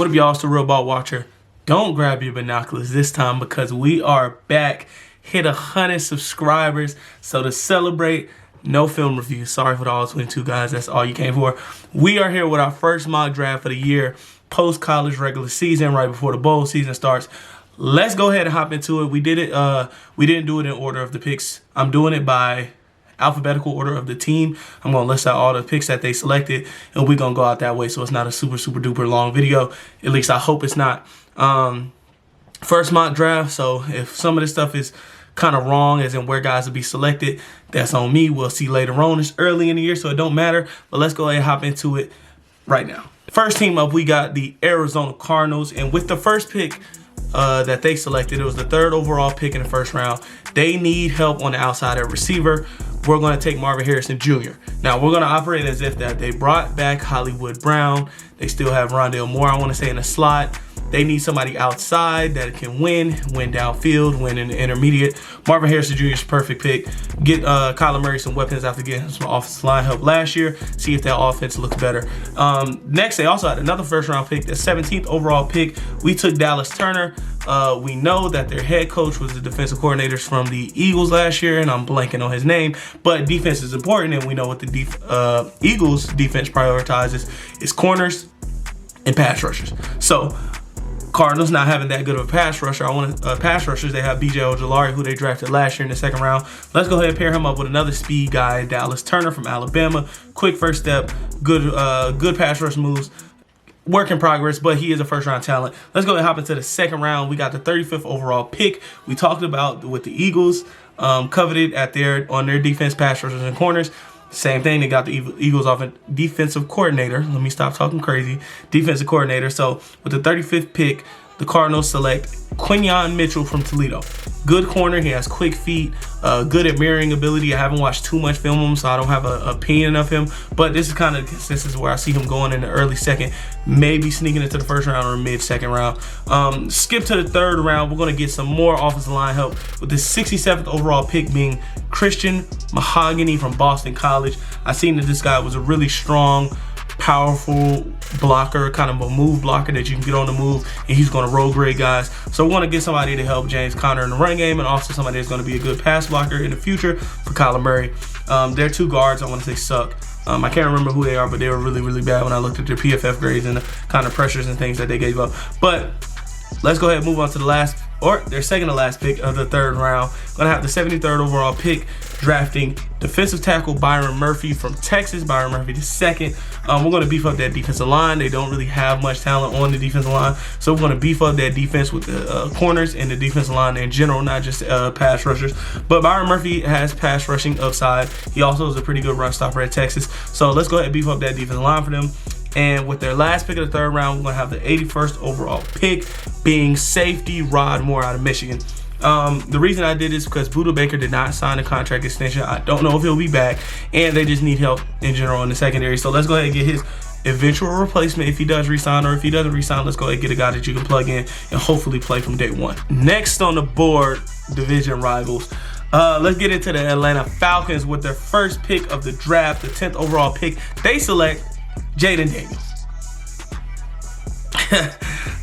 What up, y'all? It's the Real Ball Watcher. Don't grab your binoculars this time because we are back. Hit 100 subscribers. So to celebrate, no film review. Sorry for the all 22 guys. That's all you came for. We are here with our first mock draft of the year, post-college regular season, right before the bowl season starts. Let's go ahead and hop into it. We did it. We didn't do it in order of the picks. I'm doing it by alphabetical order of the team. I'm going to list out all the picks that they selected, and we're going to go out that way, so it's not a super duper long video. At least I hope it's not. First mock draft, so if some of this stuff is kind of wrong, as in where guys will be selected, that's on me. We'll see later on. It's early in the year, so it don't matter, but let's go ahead and hop into it right now. First team up, we got the Arizona Cardinals, and with the first pick that they selected, it was the 3rd overall pick in the first round. They need help on the outside at receiver. We're going to take Marvin Harrison Jr. Now, we're going to operate as if that they brought back Hollywood Brown. They still have Rondale Moore, I want to say, in the slot. They need somebody outside that can win downfield, win in the intermediate. Marvin Harrison Jr. is a perfect pick. Get Kyler Murray some weapons after getting some offensive line help last year. See if that offense looks better. Next, they also had another first-round pick, the 17th overall pick. We took Dallas Turner. We know that their head coach was the defensive coordinator from the Eagles last year, and I'm blanking on his name. But defense is important, and we know what the Eagles defense prioritizes is corners and pass rushers. So Cardinals not having that good of a pass rusher. Pass rushers. They have B.J. Ojulari, who they drafted last year in the 2nd round. Let's go ahead and pair him up with another speed guy, Dallas Turner from Alabama. Quick first step, good pass rush moves. Work in progress, but he is a first-round talent. Let's go ahead and hop into the 2nd round. We got the 35th overall pick. We talked about with the Eagles, coveted on their defense, pass rushers and corners. Same thing, they got the Eagles off a defensive coordinator. Let me stop talking crazy. Defensive coordinator. So with the 35th pick, the Cardinals select Quinyon Mitchell from Toledo. Good corner. He has quick feet, good at mirroring ability. I haven't watched too much film of him, so I don't have an opinion of him. But this is kind of the consensus where I see him going in the early 2nd, maybe sneaking into the 1st round or mid-2nd round. Skip to the 3rd round. We're going to get some more offensive line help with the 67th overall pick being Christian Mahogany from Boston College. I seen that this guy was a really strong, powerful blocker, kind of a move blocker that you can get on the move, and he's going to roll grade guys. So we want to get somebody to help James Conner in the run game, and also somebody that's going to be a good pass blocker in the future for Kyler Murray. Their 2 guards, I want to say, suck. I can't remember who they are, but they were really bad when I looked at their PFF grades and the kind of pressures and things that they gave up. But let's go ahead and move on to the last, or their 2nd to last pick of the 3rd round. Gonna have the 73rd overall pick, drafting defensive tackle Byron Murphy from Texas. Byron Murphy the 2nd. We're going to beef up that defensive line. They don't really have much talent on the defensive line, so we're going to beef up that defense with the corners and the defensive line in general, not just pass rushers. But Byron Murphy has pass rushing upside. He also is a pretty good run stopper at Texas. So let's go ahead and beef up that defensive line for them. And with their last pick of the 3rd round, we're going to have the 81st overall pick being safety Rod Moore out of Michigan. The reason I did this is because Budda Baker did not sign a contract extension. I don't know if he'll be back, and they just need help in general in the secondary. So let's go ahead and get his eventual replacement if he does resign, or if he doesn't resign, let's go ahead and get a guy that you can plug in and hopefully play from day one. Next on the board, division rivals. Let's get into the Atlanta Falcons with their first pick of the draft, the 10th overall pick. They select Jaden Daniels.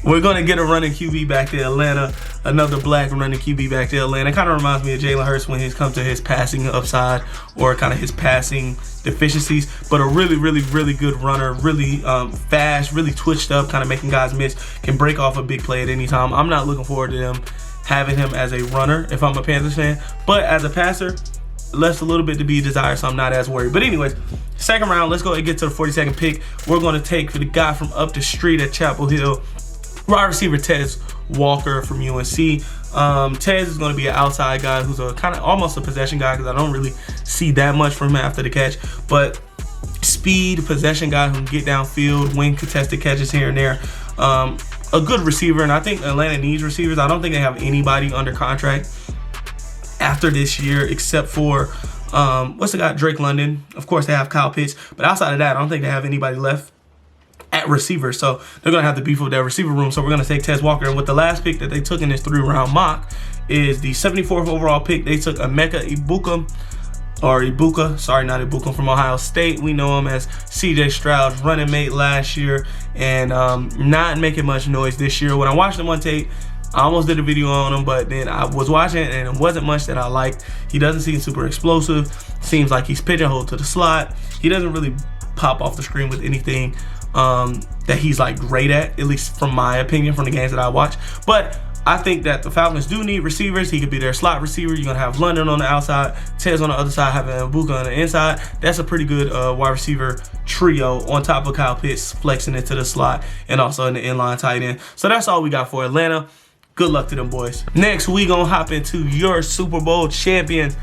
We're going to get a running QB back to Atlanta. Another black running QB back to Atlanta. Kind of reminds me of Jalen Hurts when he's come to his passing upside or kind of his passing deficiencies. But a really good runner. Really fast, really twitched up, kind of making guys miss. Can break off a big play at any time. I'm not looking forward to them having him as a runner if I'm a Panthers fan. But as a passer, left a little bit to be desired, so I'm not as worried. But anyways, 2nd round, let's go ahead and get to the 42nd pick. We're going to take for the guy from up the street at Chapel Hill, wide receiver Tez Walker from UNC. Tez is going to be an outside guy who's a kind of almost a possession guy, because I don't really see that much from him after the catch. But speed, possession guy who can get downfield, win contested catches here and there. A good receiver, and I think Atlanta needs receivers. I don't think they have anybody under contract after this year except for what's the guy, Drake London. Of course they have Kyle Pitts, but outside of that I don't think they have anybody left at receiver, so they're gonna have to beef with their receiver room. So we're gonna take Tez Walker, and with the last pick that they took in this 3-round mock is the 74th overall pick. They took Emeka Ibuka or Ibuka. Sorry, not Ibuka, from Ohio State. We know him as CJ Stroud's running mate last year, and not making much noise this year. When I watched him on tape, I almost did a video on him, but then I was watching it and it wasn't much that I liked. He doesn't seem super explosive. Seems like he's pigeonholed to the slot. He doesn't really pop off the screen with anything that he's like great at least from my opinion, from the games that I watch. But I think that the Falcons do need receivers. He could be their slot receiver. You're going to have London on the outside, Tez on the other side, having Ibuka on the inside. That's a pretty good wide receiver trio on top of Kyle Pitts flexing into the slot and also in the inline tight end. So that's all we got for Atlanta. Good luck to them boys. Next, we going to hop into your Super Bowl champions.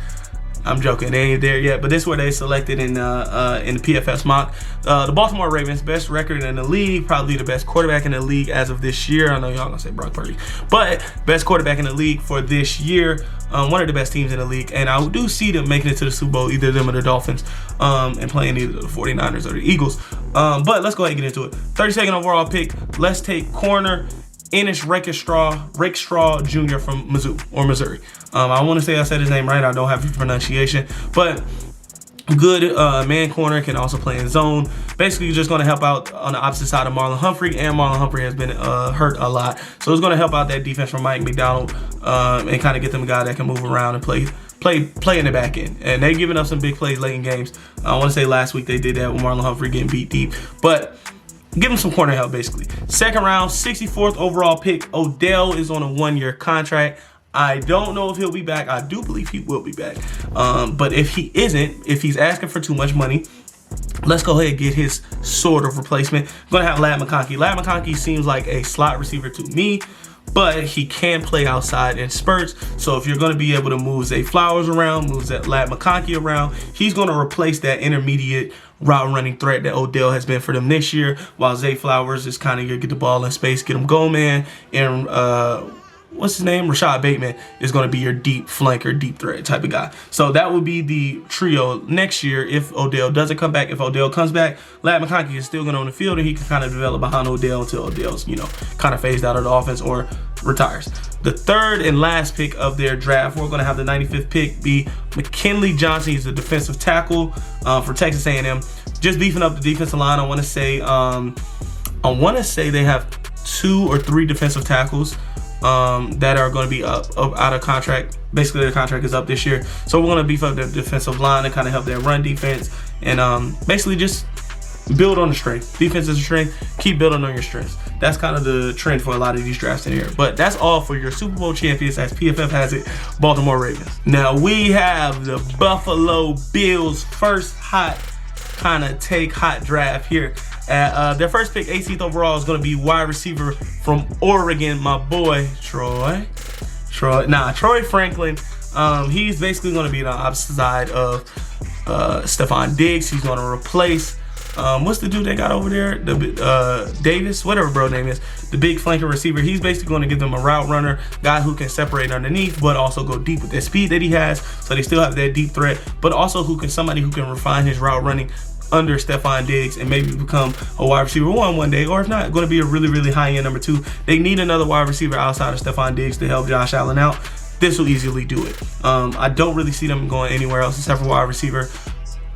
I'm joking, they ain't there yet, but this is where they selected in the PFS mock. The Baltimore Ravens, best record in the league, probably the best quarterback in the league as of this year. I know y'all gonna say Brock Purdy, but best quarterback in the league for this year. One of the best teams in the league, and I do see them making it to the Super Bowl, either them or the Dolphins, and playing either the 49ers or the Eagles. But let's go ahead and get into it. 32nd overall pick, let's take corner Ennis Rakestraw Jr. from Missouri. I want to say I said his name right. I don't have the pronunciation, but good man corner, can also play in zone. Basically, just going to help out on the opposite side of Marlon Humphrey, and Marlon Humphrey has been hurt a lot, so it's going to help out that defense from Mike McDonald and kind of get them a guy that can move around and play in the back end. And they've given up some big plays late in games. I want to say last week they did that with Marlon Humphrey getting beat deep, but give him some corner help, basically. Second round, 64th overall pick. Odell is on a 1-year contract. I don't know if he'll be back. I do believe he will be back. But if he isn't, if he's asking for too much money, let's go ahead and get his sort of replacement. I'm going to have Ladd McConkey. Ladd McConkey seems like a slot receiver to me, but he can play outside in spurts. So if you're going to be able to move Zay Flowers around, move that Ladd McConkey around, he's going to replace that intermediate route running threat that Odell has been for them this year, while Zay Flowers is kind of going to get the ball in space, get him going, man. And what's his name? Rashad Bateman is going to be your deep flanker, deep threat type of guy. So that would be the trio next year if Odell doesn't come back. If Odell comes back, Ladd McConkey is still going on the field, and he can kind of develop behind Odell until Odell's, kind of phased out of the offense or retires. The third and last pick of their draft, we're going to have the 95th pick be McKinley Johnson. He's a defensive tackle for Texas A&M. Just beefing up the defensive line. I want to say they have 2 or 3 defensive tackles that are going to be out of contract. Basically, their contract is up this year, so we're going to beef up their defensive line and kind of help their run defense, and basically just build on the strength. Defense is a strength. Keep building on your strengths. That's kind of the trend for a lot of these drafts in here. But that's all for your Super Bowl champions, as PFF has it, Baltimore Ravens. Now we have the Buffalo Bills' first hot draft here. Their first pick, 18th overall, is going to be wide receiver from Oregon, my boy Troy Franklin. He's basically going to be on the opposite side of Stephon Diggs. He's going to replace what's the dude they got over there? The Davis, whatever bro name is, the big flanker receiver. He's basically going to give them a route runner, guy who can separate underneath, but also go deep with that speed that he has. So they still have that deep threat, but also somebody who can refine his route running under Stephon Diggs and maybe become a wide receiver one day, or if not, going to be a really, really high-end number 2. They need another wide receiver outside of Stephon Diggs to help Josh Allen out. This will easily do it. I don't really see them going anywhere else except for wide receiver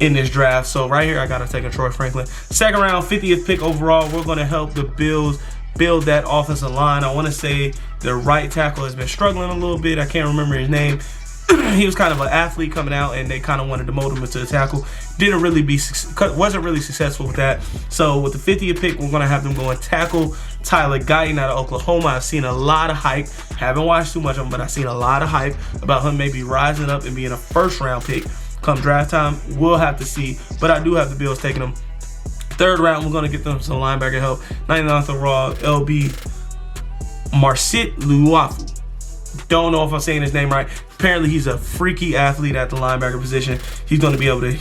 in this draft. So right here, I got to take a Troy Franklin. Second round, 50th pick overall. We're going to help the Bills build that offensive line. I want to say the right tackle has been struggling a little bit. I can't remember his name. He was kind of an athlete coming out, and they kind of wanted to mold him into a tackle. Wasn't really successful with that. So with the 50th pick, we're going to have them going tackle Tyler Guyton out of Oklahoma. I've seen a lot of hype. Haven't watched too much of him, but I've seen a lot of hype about him maybe rising up and being a first-round pick come draft time. We'll have to see, but I do have the Bills taking him. Third round, we're going to get them some linebacker help. 99th overall, LB Marcit Luafu. Don't know if I'm saying his name right. Apparently, he's a freaky athlete at the linebacker position. He's going to be able to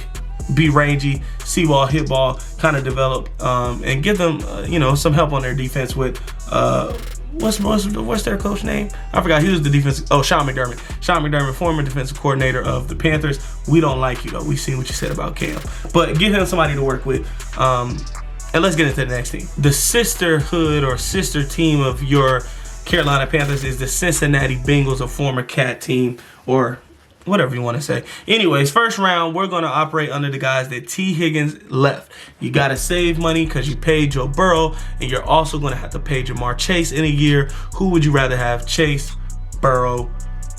be rangy, see ball, hit ball, kind of develop, and give them, some help on their defense with, what's their coach name? I forgot. He was the defense. Oh, Sean McDermott. Sean McDermott, former defensive coordinator of the Panthers. We don't like you, though. We've seen what you said about Cam. But give him somebody to work with. And let's get into the next team. The sisterhood or sister team of your Carolina Panthers is the Cincinnati Bengals, a former Cat team, or whatever you want to say. Anyways, first round, we're going to operate under the guys that T. Higgins left. You got to save money because you paid Joe Burrow, and you're also going to have to pay Jamar Chase in a year. Who would you rather have, Chase, Burrow,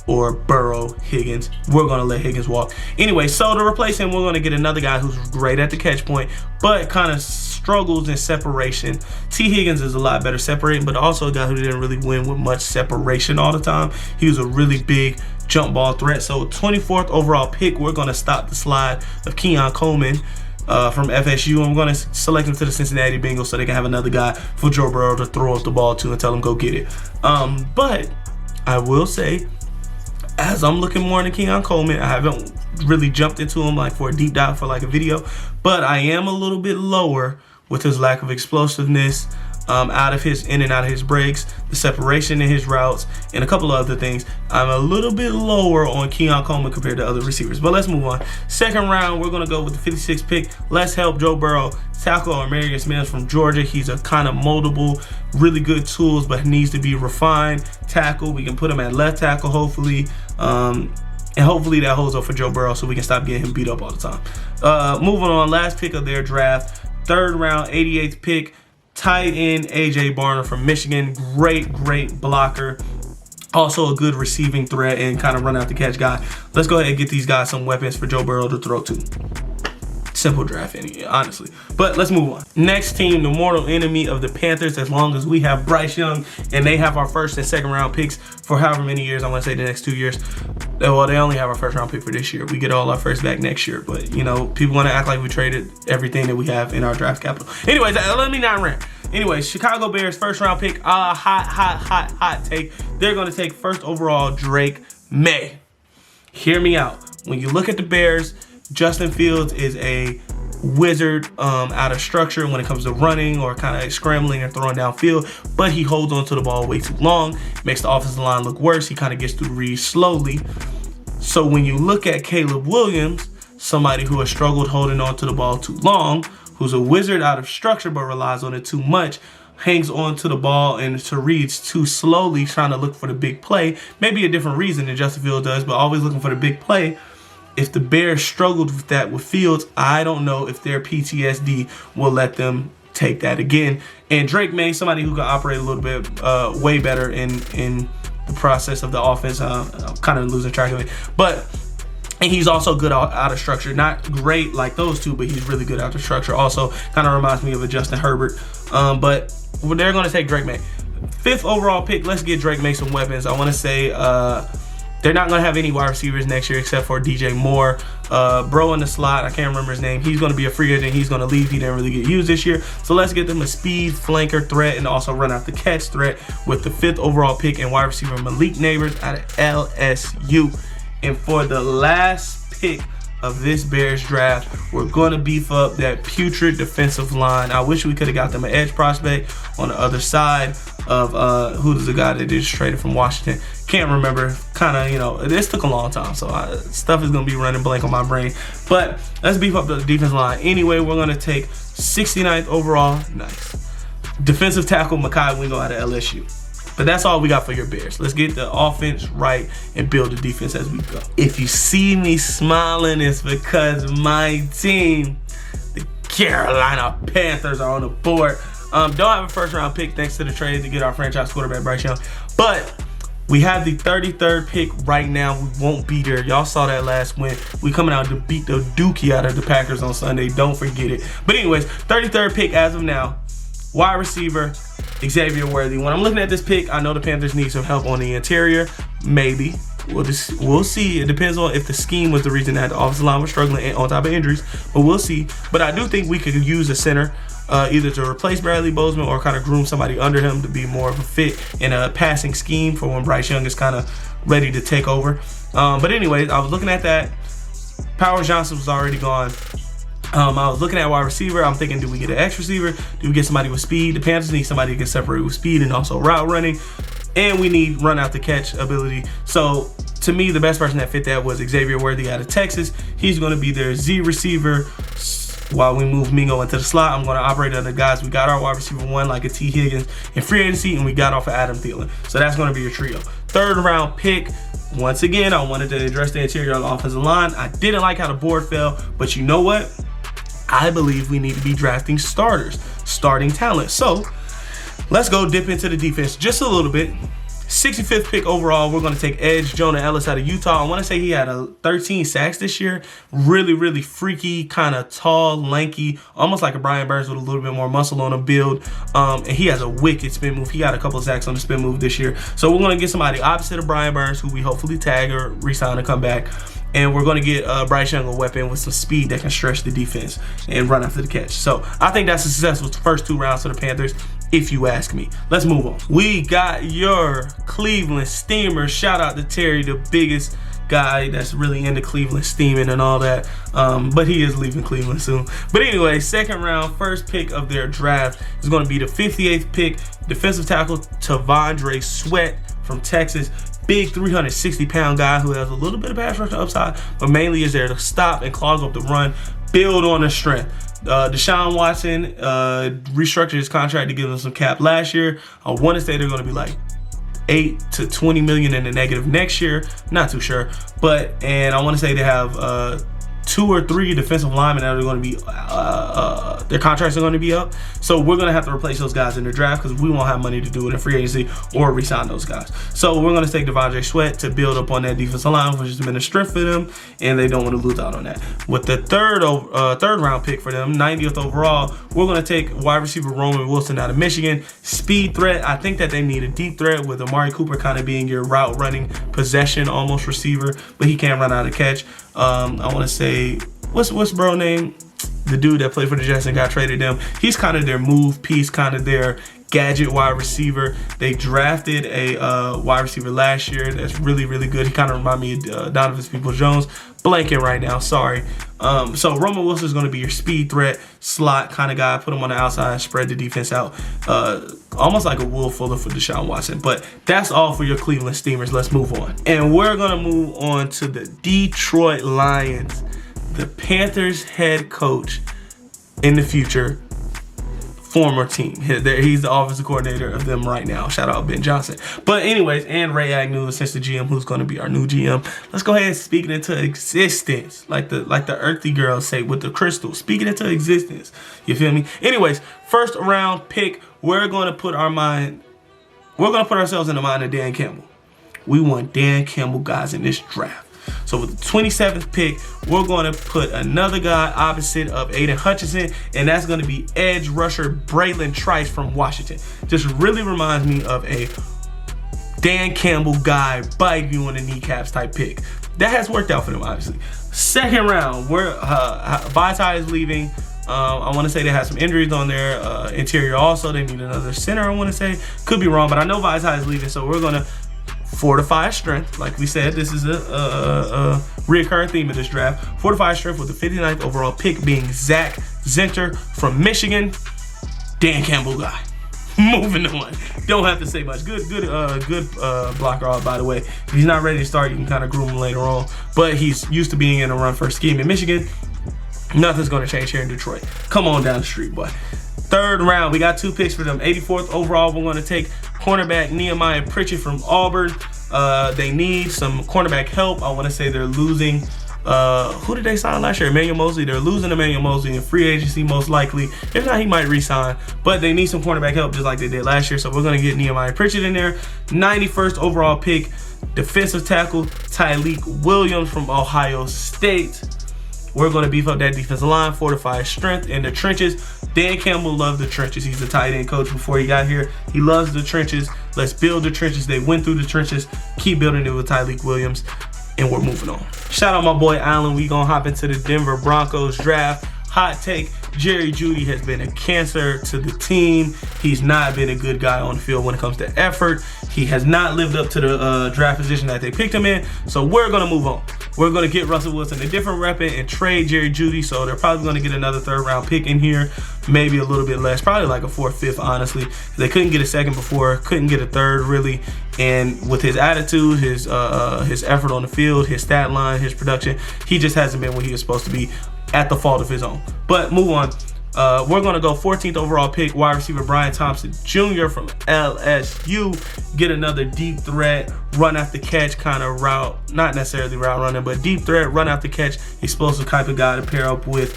or Burrow, Higgins? We're going to let Higgins walk. Anyway, so to replace him, we're going to get another guy who's great at the catch point, but kind of struggles in separation. T. Higgins is a lot better separating, but also a guy who didn't really win with much separation all the time. He was a really big jump ball threat. So 24th overall pick, we're going to stop the slide of Keon Coleman from FSU. I'm going to select him to the Cincinnati Bengals so they can have another guy for Joe Burrow to throw up the ball to and tell him go get it. But I will say, as I'm looking more into Keon Coleman, I haven't really jumped into him like for a deep dive for like a video, but I am a little bit lower with his lack of explosiveness, in and out of his breaks, the separation in his routes, and a couple of other things. I'm a little bit lower on Keon Coleman compared to other receivers. But let's move on. Second round, we're going to go with the 56th pick. Let's help Joe Burrow tackle Amarius Mims from Georgia. He's a kind of moldable, really good tools, but needs to be refined tackle. We can put him at left tackle, hopefully. And hopefully that holds up for Joe Burrow so we can stop getting him beat up all the time. Moving on, last pick of their draft. Third round, 88th pick. Tight end AJ Barner from Michigan. Great blocker. Also a good receiving threat and kind of run out the catch guy. Let's go ahead and get these guys some weapons for Joe Burrow to throw to. Simple draft, honestly. But let's move on. Next team, the mortal enemy of the Panthers, as long as we have Bryce Young and they have our first and second round picks for however many years. I want to say the next 2 years. Well, they only have our first round pick for this year. We get all our first back next year. But, you know, people want to act like we traded everything that we have in our draft capital. Anyways, let me not rant. Anyways, Chicago Bears first round pick. Hot take. They're going to take first overall Drake May. Hear me out. When you look at the Bears, Justin Fields is a wizard out of structure when it comes to running or kind of scrambling and throwing downfield, but he holds on to the ball way too long, makes the offensive line look worse. He kind of gets through reads slowly. So when you look at Caleb Williams, somebody who has struggled holding on to the ball too long, who's a wizard out of structure but relies on it too much, hangs on to the ball and to reads too slowly, trying to look for the big play, maybe a different reason than Justin Fields does, but always looking for the big play. If the Bears struggled with that with Fields, I don't know if their PTSD will let them take that again. And Drake May, somebody who can operate a little bit way better in the process of the offense. I'm kind of losing track of it. And he's also good out of structure. Not great like those two, but he's really good out of structure. Also, kind of reminds me of a Justin Herbert. But they're going to take Drake May. 5th overall pick, let's get Drake May some weapons. I want to say they're not going to have any wide receivers next year except for DJ Moore. Bro in the slot, I can't remember his name. He's going to be a free agent. He's going to leave. He didn't really get used this year. So let's get them a speed flanker threat and also run out the catch threat with the 5th overall pick and wide receiver Malik Neighbors out of LSU. And for the last pick of this Bears draft, we're going to beef up that putrid defensive line. I wish we could have got them an edge prospect on the other side of who's the guy that just traded from Washington. Can't remember. Kind of, you know, this took a long time, so stuff is going to be running blank on my brain. But let's beef up the defensive line. Anyway, we're going to take 69th overall. Nice. Defensive tackle Mekhi Wingo out of LSU. But that's all we got for your Bears. Let's get the offense right and build the defense as we go. If you see me smiling, it's because my team, the Carolina Panthers, are on the board. Don't have a first round pick thanks to the trade to get our franchise quarterback Bryce Young. But we have the 33rd pick right now. We won't be there. Y'all saw that last win. We coming out to beat the dookie out of the Packers on Sunday. Don't forget it. But anyways, 33rd pick as of now. Wide receiver, Xavier Worthy. When I'm looking at this pick, I know the Panthers need some help on the interior. Maybe. We'll see. It depends on if the scheme was the reason that the offensive line was struggling on top of injuries. But we'll see. But I do think we could use a center either to replace Bradley Bozeman or kind of groom somebody under him to be more of a fit in a passing scheme for when Bryce Young is kind of ready to take over. But anyways, I was looking at that. Powers Johnson was already gone. I was looking at wide receiver. I'm thinking, do we get an X receiver? Do we get somebody with speed? The Panthers need somebody who can separate with speed and also route running. And we need run out the catch ability. So to me, the best person that fit that was Xavier Worthy out of Texas. He's going to be their Z receiver. While we move Mingo into the slot, I'm going to operate on the guys. We got our wide receiver one like a T. Higgins in free agency, and we got off of Adam Thielen. So that's going to be your trio. 3rd round pick. once again, I wanted to address the interior of the offensive line. I didn't like how the board fell, but you know what? I believe we need to be drafting starters, starting talent. So let's go dip into the defense just a little bit. 65th pick overall, we're going to take edge Jonah Ellis out of Utah. I want to say he had 13 sacks this year. Really, really freaky, kind of tall, lanky, almost like a Brian Burns with a little bit more muscle on a build. And he has a wicked spin move. He got a couple of sacks on the spin move this year. So we're going to get somebody opposite of Brian Burns, who we hopefully tag or re-sign and come back. And we're going to get Bryce Young a weapon with some speed that can stretch the defense and run after the catch. So I think that's a successful first 2 rounds for the Panthers, if you ask me. Let's move on. We got your Cleveland Steamers. Shout out to Terry, the biggest guy that's really into Cleveland steaming and all that. But he is leaving Cleveland soon. But anyway, second round, first pick of their draft is going to be the 58th pick, defensive tackle T'Vondre Sweat from Texas. Big 360-pound guy who has a little bit of pass rush upside, but mainly is there to stop and clog up the run, build on the strength. Deshaun Watson restructured his contract to give him some cap last year. I want to say they're going to be like 8 to 20 million in the negative next year. Not too sure, and I want to say they have 2 or 3 defensive linemen that are going to be their contracts are going to be up. So we're going to have to replace those guys in the draft because we won't have money to do it in free agency or re-sign those guys. So we're going to take T'Vondre Sweat to build up on that defensive line, which has been a strength for them, and they don't want to lose out on that. With the third round pick for them, 90th overall, we're going to take wide receiver Roman Wilson out of Michigan. Speed threat. I think that they need a deep threat with Amari Cooper kind of being your route running possession almost receiver, but he can't run out of catch. I want to say, what's bro name? The dude that played for the Jets and got traded them. He's kind of their move piece, kind of their gadget wide receiver. They drafted a wide receiver last year that's really, really good. He kind of reminds me of Donovan Peoples-Jones. Blanking right now, sorry. So Roman Wilson is going to be your speed threat, slot kind of guy. Put him on the outside, spread the defense out. Almost like a Will Fuller for Deshaun Watson. But that's all for your Cleveland Steamers. Let's move on. And we're going to move on to the Detroit Lions. The Panthers head coach in the future, former team. He's the offensive coordinator of them right now. Shout out Ben Johnson. But anyways, and Ray Agnew, assistant GM, who's going to be our new GM. Let's go ahead and speak it into existence, like the earthy girls say with the crystal. Speak it into existence. You feel me? Anyways, first round pick. We're going to put ourselves in the mind of Dan Campbell. We want Dan Campbell guys in this draft. So with the 27th pick, we're going to put another guy opposite of Aiden Hutchinson, and that's going to be edge rusher Braylon Trice from Washington. Just really reminds me of a Dan Campbell guy, bite you on the kneecaps type pick. That has worked out for them, obviously. Second round, Vaitai is leaving. I want to say they have some injuries on their interior also. They need another center, I want to say. Could be wrong, but I know Vaitai is leaving, so we're going to fortify strength. Like we said, this is a reoccurring theme of this draft. Fortify strength with the 59th overall pick being Zach Zinter from Michigan. Dan Campbell guy. Moving on. Don't have to say much. Good blocker, by the way. If he's not ready to start, you can kind of groom him later on. But he's used to being in a run first scheme in Michigan. Nothing's going to change here in Detroit. Come on down the street, boy. Third round, we got 2 picks for them. 84th overall, we're going to take cornerback Nehemiah Pritchett from Auburn. They need some cornerback help. I want to say they're losing. Who did they sign last year? Emmanuel Mosley. They're losing Emmanuel Mosley in free agency, most likely. If not, he might re-sign. But they need some cornerback help just like they did last year. So we're going to get Nehemiah Pritchett in there. 91st overall pick, defensive tackle Tyleik Williams from Ohio State. We're going to beef up that defensive line, fortify strength in the trenches. Dan Campbell loved the trenches. He's a tight end coach before he got here. He loves the trenches. Let's build the trenches. They went through the trenches. Keep building it with Tyleik Williams. And we're moving on. Shout out my boy Allen. We going to hop into the Denver Broncos draft. Hot take, Jerry Jeudy has been a cancer to the team. He's not been a good guy on the field when it comes to effort. He has not lived up to the draft position that they picked him in. So we're going to move on. We're going to get Russell Wilson a different weapon and trade Jerry Jeudy. So they're probably going to get another 3rd round pick in here. Maybe a little bit less. Probably like a 4th, 5th, honestly. They couldn't get a 2nd before. Couldn't get a 3rd, really. And with his attitude, his effort on the field, his stat line, his production, he just hasn't been what he was supposed to be at the fault of his own. But move on. We're going to go 14th overall pick, wide receiver Brian Thompson Jr. from LSU. Get another deep threat, run after catch kind of route. Not necessarily route running, but deep threat, run after catch, explosive type of guy to pair up with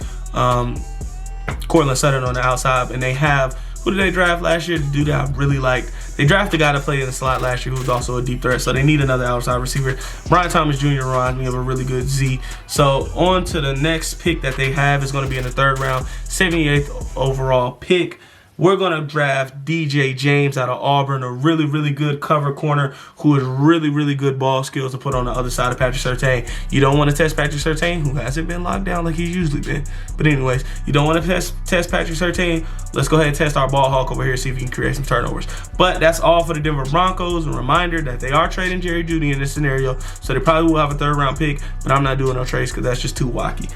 Cortland Sutton on the outside. And they have, who did they draft last year to do that? I really liked. They drafted a guy to play in the slot last year who was also a deep threat, so they need another outside receiver. Brian Thomas Jr. reminds me of a really good Z. So on to the next pick that they have is going to be in the 3rd round, 78th overall pick. We're going to draft DJ James out of Auburn, a really, really good cover corner who has really, really good ball skills to put on the other side of Patrick Surtain. You don't want to test Patrick Surtain, who hasn't been locked down like he's usually been. But anyways, you don't want to test Patrick Surtain. Let's go ahead and test our ball hawk over here, see if we can create some turnovers. But that's all for the Denver Broncos. A reminder that they are trading Jerry Jeudy in this scenario, so they probably will have a 3rd round pick, but I'm not doing no trades because that's just too wacky.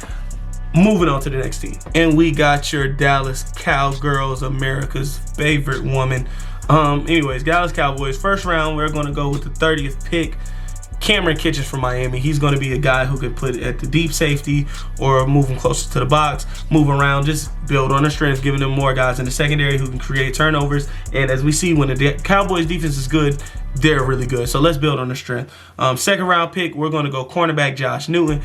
Moving on to the next team. And we got your Dallas Cowgirls, America's favorite woman. Anyways, Dallas Cowboys, 1st round, we're going to go with the 30th pick. Cameron Kitchens from Miami. He's going to be a guy who could put it at the deep safety or move him closer to the box, move around, just build on their strengths, giving them more guys in the secondary who can create turnovers. And as we see, when the Cowboys defense is good, they're really good. So let's build on their strength. 2nd round pick, we're going to go cornerback Josh Newton.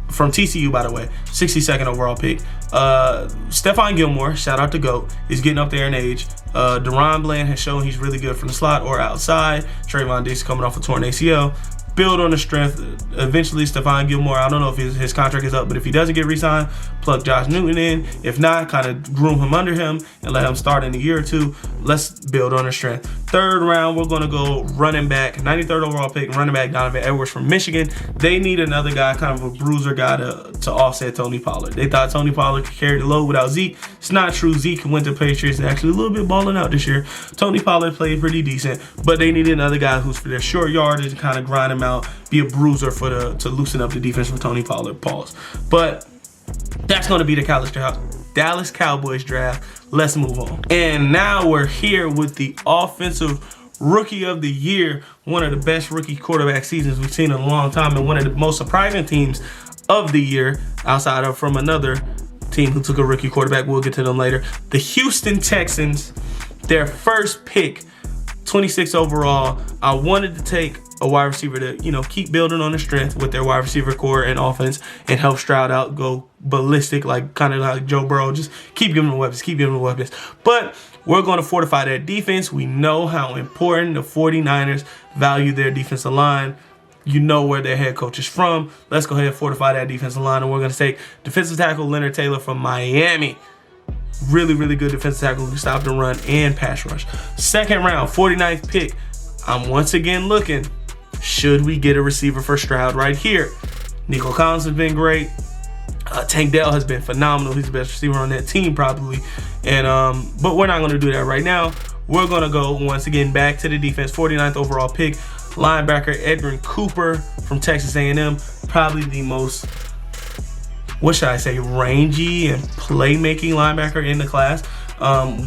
From TCU, by the way, 62nd overall pick. Stephon Gilmore, shout out to GOAT, is getting up there in age. Deron Bland has shown he's really good from the slot or outside. Trayvon Diggs coming off a torn ACL. Build on the strength. Eventually, Stephon Gilmore, I don't know if his contract is up, but if he doesn't get re-signed, plug Josh Newton in. If not, kind of groom him under him and let him start in a year or two. Let's build on the strength. 3rd round, we're going to go running back, 93rd overall pick, running back Donovan Edwards from Michigan. They need another guy, kind of a bruiser guy to offset Tony Pollard. They thought Tony Pollard could carry the load without Zeke. It's not true. Zeke went to Patriots and actually a little bit balling out this year. Tony Pollard played pretty decent, but they needed another guy who's for their short yardage and kind of grind him out, be a bruiser to loosen up the defense for Tony Pollard. Pause. But that's going to be the Dallas Cowboys draft. Let's move on. And now we're here with the offensive rookie of the year, one of the best rookie quarterback seasons we've seen in a long time, and one of the most surprising teams of the year outside of from another team who took a rookie quarterback. We'll get to them later. The Houston Texans, their 1st pick, 26 overall. I wanted to take a wide receiver to, keep building on the strength with their wide receiver core and offense and help Stroud out, go ballistic, like kind of like Joe Burrow, just keep giving them weapons, But we're going to fortify their defense. We know how important the 49ers value their defensive line. You know where their head coach is from. Let's go ahead and fortify that defensive line, and we're going to take defensive tackle Leonard Taylor from Miami. Really, really good defensive tackle who stopped the run and pass rush. 2nd round, 49th pick. I'm once again looking. Should we get a receiver for Stroud right here? Nico Collins has been great. Tank Dell has been phenomenal. He's the best receiver on that team probably. And but we're not going to do that right now. We're going to go once again back to the defense. 49th overall pick. Linebacker Edwin Cooper from Texas A&M. Probably the most, rangy and playmaking linebacker in the class.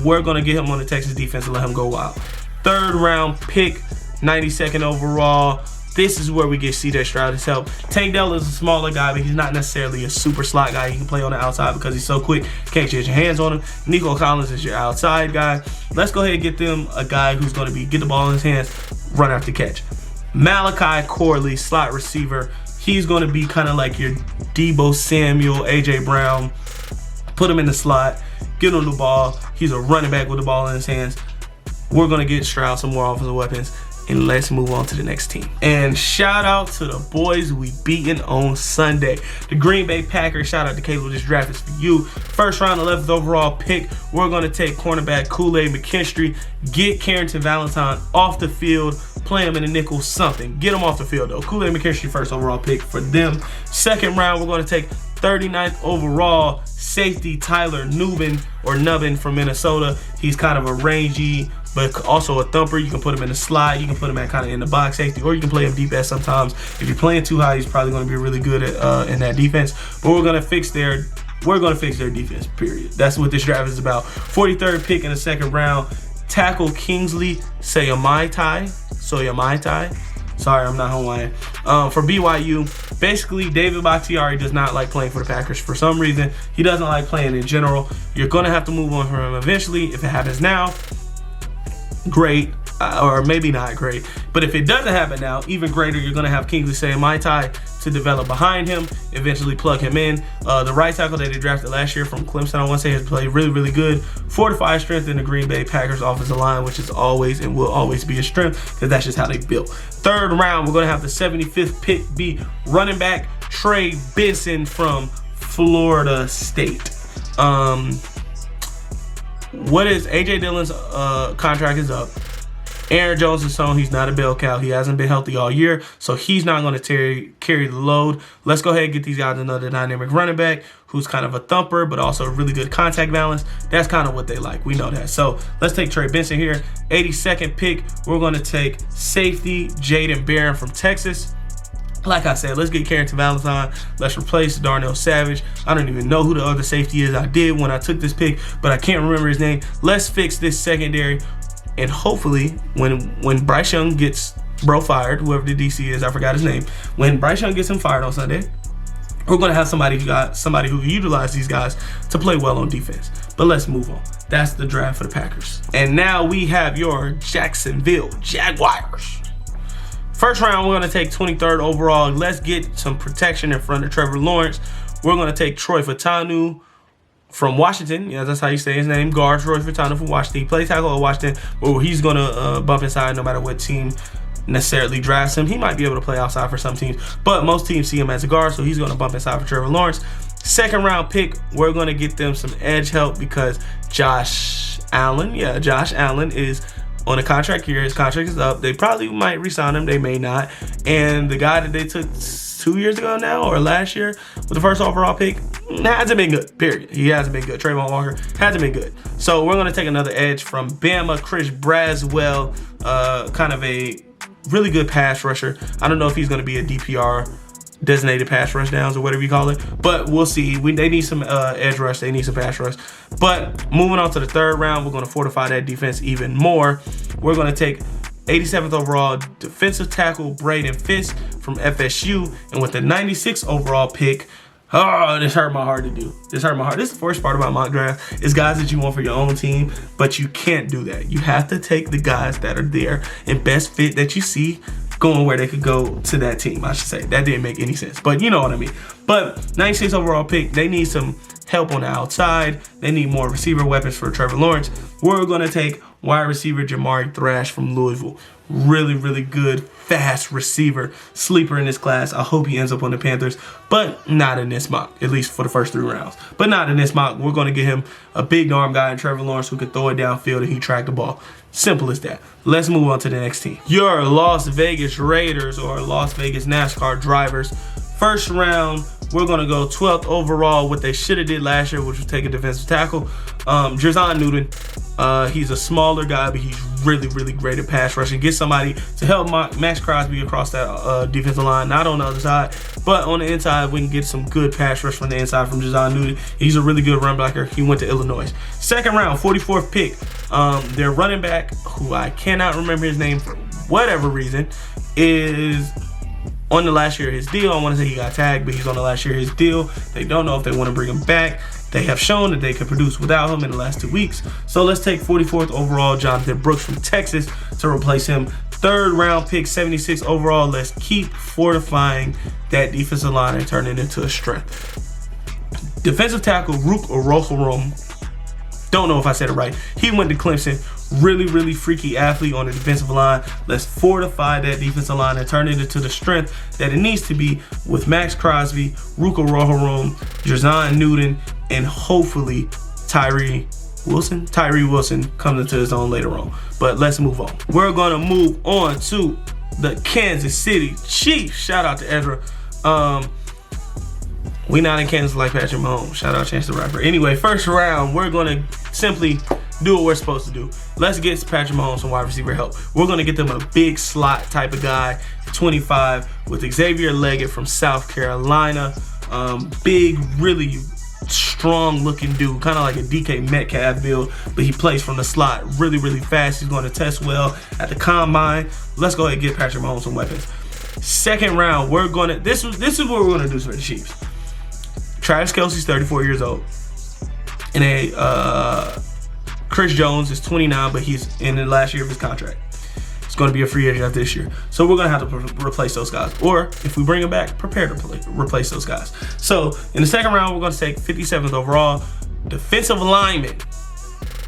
We're going to get him on the Texas defense and let him go wild. 3rd round pick, 92nd overall. This is where we get CJ Stroud his help. Tank Dell is a smaller guy, but he's not necessarily a super slot guy. He can play on the outside because he's so quick. Can't get your hands on him. Nico Collins is your outside guy. Let's go ahead and get them a guy who's going to get the ball in his hands, run after catch. Malachi Corley, slot receiver. He's going to be kind of like your Deebo Samuel, A.J. Brown. Put him in the slot, get him the ball. He's a running back with the ball in his hands. We're going to get Stroud some more offensive weapons. And let's move on to the next team. And shout out to the boys we beaten on Sunday. The Green Bay Packers. Shout out to Caleb. This draft is for you. 1st round, 11th overall pick. We're going to take cornerback Kool-Aid McKinstry. Get Carrington Valentine off the field. Play him in the nickel, something. Get him off the field, though. Kool-Aid McKinstry, 1st overall pick for them. 2nd round, we're going to take 39th overall safety Tyler Nubbin from Minnesota. He's kind of a rangy, but also a thumper. You can put him in the slot. You can put him at kind of in the box safety, or you can play him deep as sometimes. If you're playing too high, he's probably going to be really good at in that defense. But we're going to fix their defense, period. That's what this draft is about. 43rd pick in the 2nd round. Tackle Kingsley Soyamaitai Sorry, I'm not Hawaiian. For BYU, basically, David Bakhtiari does not like playing for the Packers. For some reason, he doesn't like playing in general. You're going to have to move on from him eventually. If it happens now, great. Or maybe not great. But if it doesn't happen now, even greater, you're going to have Kingsley Sayamaitai to develop behind him, eventually plug him in. The right tackle that they drafted last year from Clemson, I want to say, has played really, really good. Fortified strength in the Green Bay Packers offensive line, which is always and will always be a strength because that's just how they built. Third round, we're going to have the 75th pick be running back Trey Benson from Florida State. What is A.J. Dillon's contract is up. Aaron Jones is shown he's not a bell cow. He hasn't been healthy all year, so he's not going to carry the load. Let's go ahead and get these guys another dynamic running back who's kind of a thumper, but also a really good contact balance. That's kind of what they like. We know that. So let's take Trey Benson here. 82nd pick, we're going to take safety Jaden Barron from Texas. Like I said, let's get Carrington Valentine. Let's replace Darnell Savage. I don't even know who the other safety is. I did when I took this pick, but I can't remember his name. Let's fix this secondary. And hopefully, when Bryce Young gets fired, whoever the DC is, I forgot his name. When Bryce Young gets him fired on Sunday, we're going to have somebody who utilize these guys to play well on defense. But let's move on. That's the draft for the Packers. And now we have your Jacksonville Jaguars. First round, we're going to take 23rd overall. Let's get some protection in front of Trevor Lawrence. We're going to take Troy Fautanu from Washington. Yeah, that's how you say his name. Guard Troy Fautanu from Washington. He plays tackle at Washington, but he's going to bump inside no matter what team necessarily drafts him. He might be able to play outside for some teams, but most teams see him as a guard, so he's going to bump inside for Trevor Lawrence. Second round pick, we're going to get them some edge help because Josh Allen is on a contract here. His contract is up. They probably might re-sign him. They may not. And the guy that they took 2 years ago now or last year with the first overall pick hasn't been good, period. He hasn't been good. Trayvon Walker hasn't been good. So we're going to take another edge from Bama, Chris Braswell, kind of a really good pass rusher. I don't know if he's going to be a DPR, designated pass rush downs or whatever you call it, but we'll see. They need some edge rush. They need some pass rush. But moving on to the third round, we're going to fortify that defense even more. We're going to take 87th overall defensive tackle Braden Fisk from FSU, and with the 96th overall pick, this hurt my heart to do. This hurt my heart. This is the worst part about mock draft. It's guys that you want for your own team, but you can't do that. You have to take the guys that are there and best fit that you see going where they could go to that team, I should say. That didn't make any sense, but you know what I mean. But 96th overall pick, they need some help on the outside. They need more receiver weapons for Trevor Lawrence. We're going to take wide receiver Jamari Thrash from Louisville. Really, really good, fast receiver. Sleeper in this class. I hope he ends up on the Panthers, but not in this mock, at least for the first 3 rounds. But not in this mock. We're going to get him a big arm guy in Trevor Lawrence who can throw it downfield and he track the ball. Simple as that. Let's move on to the next team. Your Las Vegas Raiders, or Las Vegas NASCAR drivers. First round, we're going to go 12th overall. What they should have did last year, which was take a defensive tackle. Jerzon Newton. He's a smaller guy, but he's really, really great at pass rushing. Get somebody to help Max Crosby across that defensive line, not on the other side, but on the inside. We can get some good pass rush from the inside from Jerzon Newton. He's a really good run blocker. He went to Illinois. Second round, 44th pick. Their running back, who I cannot remember his name for whatever reason, is on the last year of his deal. I want to say he got tagged, but he's on the last year of his deal. They don't know if they want to bring him back. They have shown that they can produce without him in the last 2 weeks. So let's take 44th overall Jonathan Brooks from Texas to replace him. Third round pick, 76 overall. Let's keep fortifying that defensive line and turn it into a strength. Defensive tackle Rook Orohorom. Don't know if I said it right. He went to Clemson. Really, really freaky athlete on the defensive line. Let's fortify that defensive line and turn it into the strength that it needs to be with Max Crosby, Rook Orohorom, Jerzon Newton, and hopefully Tyree Wilson comes into his own later on. But let's move on. We're going to move on to the Kansas City Chiefs. Shout out to Ezra. We not in Kansas like Patrick Mahomes. Shout out Chance the Rapper. Anyway, first round, we're going to simply do what we're supposed to do. Let's get Patrick Mahomes some wide receiver help. We're going to get them a big slot type of guy, 25, with Xavier Leggett from South Carolina. Big, really strong looking dude, kind of like a DK Metcalf build, but he plays from the slot really, really fast. He's going to test well at the combine. Let's go ahead and get Patrick Mahomes some weapons. Second round, we're going to, this is what we're going to do for the Chiefs. Travis Kelce's 34 years old. And Chris Jones is 29, but he's in the last year of his contract. He's going to be a free agent after this year. So we're going to have to replace those guys. Or if we bring him back, prepare to replace those guys. So in the second round, we're going to take 57th overall, defensive lineman.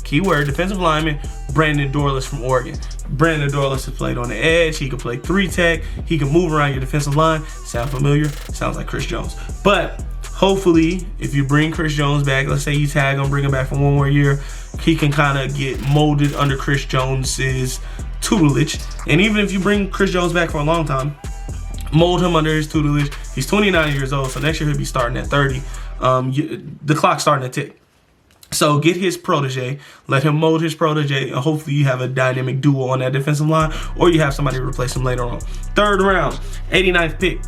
Keyword, defensive lineman, Brandon Dorlus from Oregon. Brandon Dorlus has played on the edge. He can play 3-tech. He can move around your defensive line. Sound familiar? Sounds like Chris Jones. But hopefully, if you bring Chris Jones back, let's say you tag him, bring him back for one more year, he can kind of get molded under Chris Jones's tutelage. And even if you bring Chris Jones back for a long time, mold him under his tutelage. He's 29 years old, so next year he'll be starting at 30. The clock's starting to tick. So get his protege, let him mold his protege, and hopefully you have a dynamic duo on that defensive line, or you have somebody to replace him later on. Third round, 89th pick.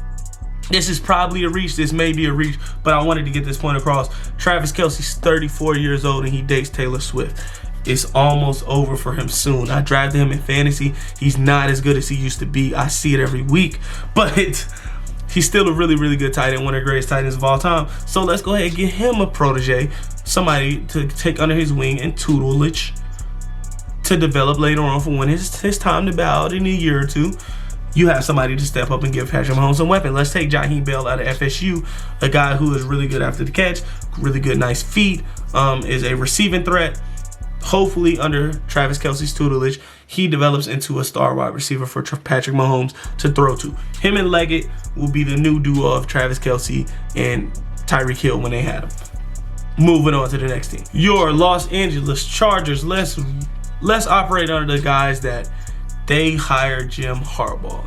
This is probably a reach. This may be a reach, but I wanted to get this point across. Travis Kelce's 34 years old, and he dates Taylor Swift. It's almost over for him soon. I drafted him in fantasy. He's not as good as he used to be. I see it every week, but he's still a really, really good tight end, one of the greatest tight ends of all time. So let's go ahead and get him a protege, somebody to take under his wing and tutelage to develop later on for when his time to bow out in a year or two. You have somebody to step up and give Patrick Mahomes a weapon. Let's take Jaheim Bell out of FSU, a guy who is really good after the catch, really good, nice feet, is a receiving threat. Hopefully, under Travis Kelce's tutelage, he develops into a star wide receiver for Patrick Mahomes to throw to. Him and Leggett will be the new duo of Travis Kelce and Tyreek Hill when they had him. Moving on to the next team. Your Los Angeles Chargers. Let's operate under the guys that they hired Jim Harbaugh.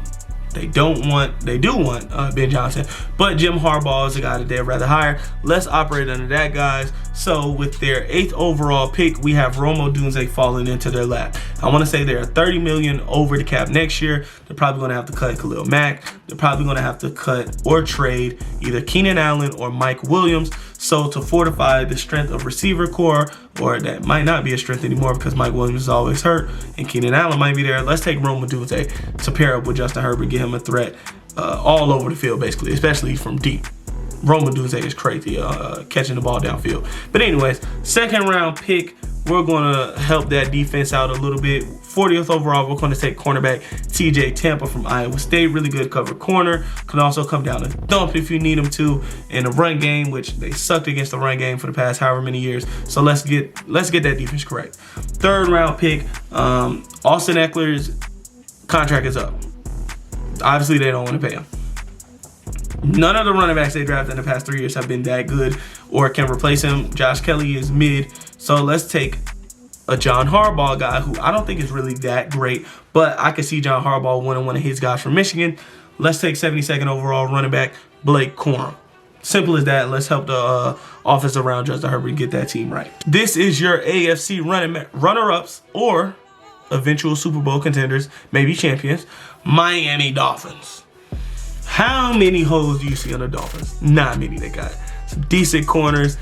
They do want Ben Johnson, but Jim Harbaugh is the guy that they'd rather hire. Let's operate under that, guys. So with their 8th overall pick, we have Rome Odunze falling into their lap. I want to say they're $30 million over the cap next year. They're probably going to have to cut Khalil Mack. They're probably going to have to cut or trade either Keenan Allen or Mike Williams. So to fortify the strength of receiver core, or that might not be a strength anymore because Mike Williams is always hurt and Keenan Allen might be there. Let's take Rome Odunze to pair up with Justin Herbert, get him a threat all over the field, basically, especially from deep. Rome Odunze is crazy catching the ball downfield. But anyways, second round pick, we're going to help that defense out a little bit. 40th overall, we're going to take cornerback TJ Tampa from Iowa State. Really good cover corner. Can also come down and dump if you need him to in the run game, which they sucked against the run game for the past however many years. So let's get that defense correct. Third round pick, Austin Eckler's contract is up. Obviously, they don't want to pay him. None of the running backs they drafted in the past 3 years have been that good or can replace him. Josh Kelly is mid. So let's take a John Harbaugh guy who I don't think is really that great, but I could see John Harbaugh winning one of his guys from Michigan. Let's take 72nd overall running back Blake Corum. Simple as that. Let's help the offense around Justin Herbert get that team right. This is your AFC runner-ups or eventual Super Bowl contenders, maybe champions, Miami Dolphins. How many holes do you see on the Dolphins? Not many. They got some decent corners.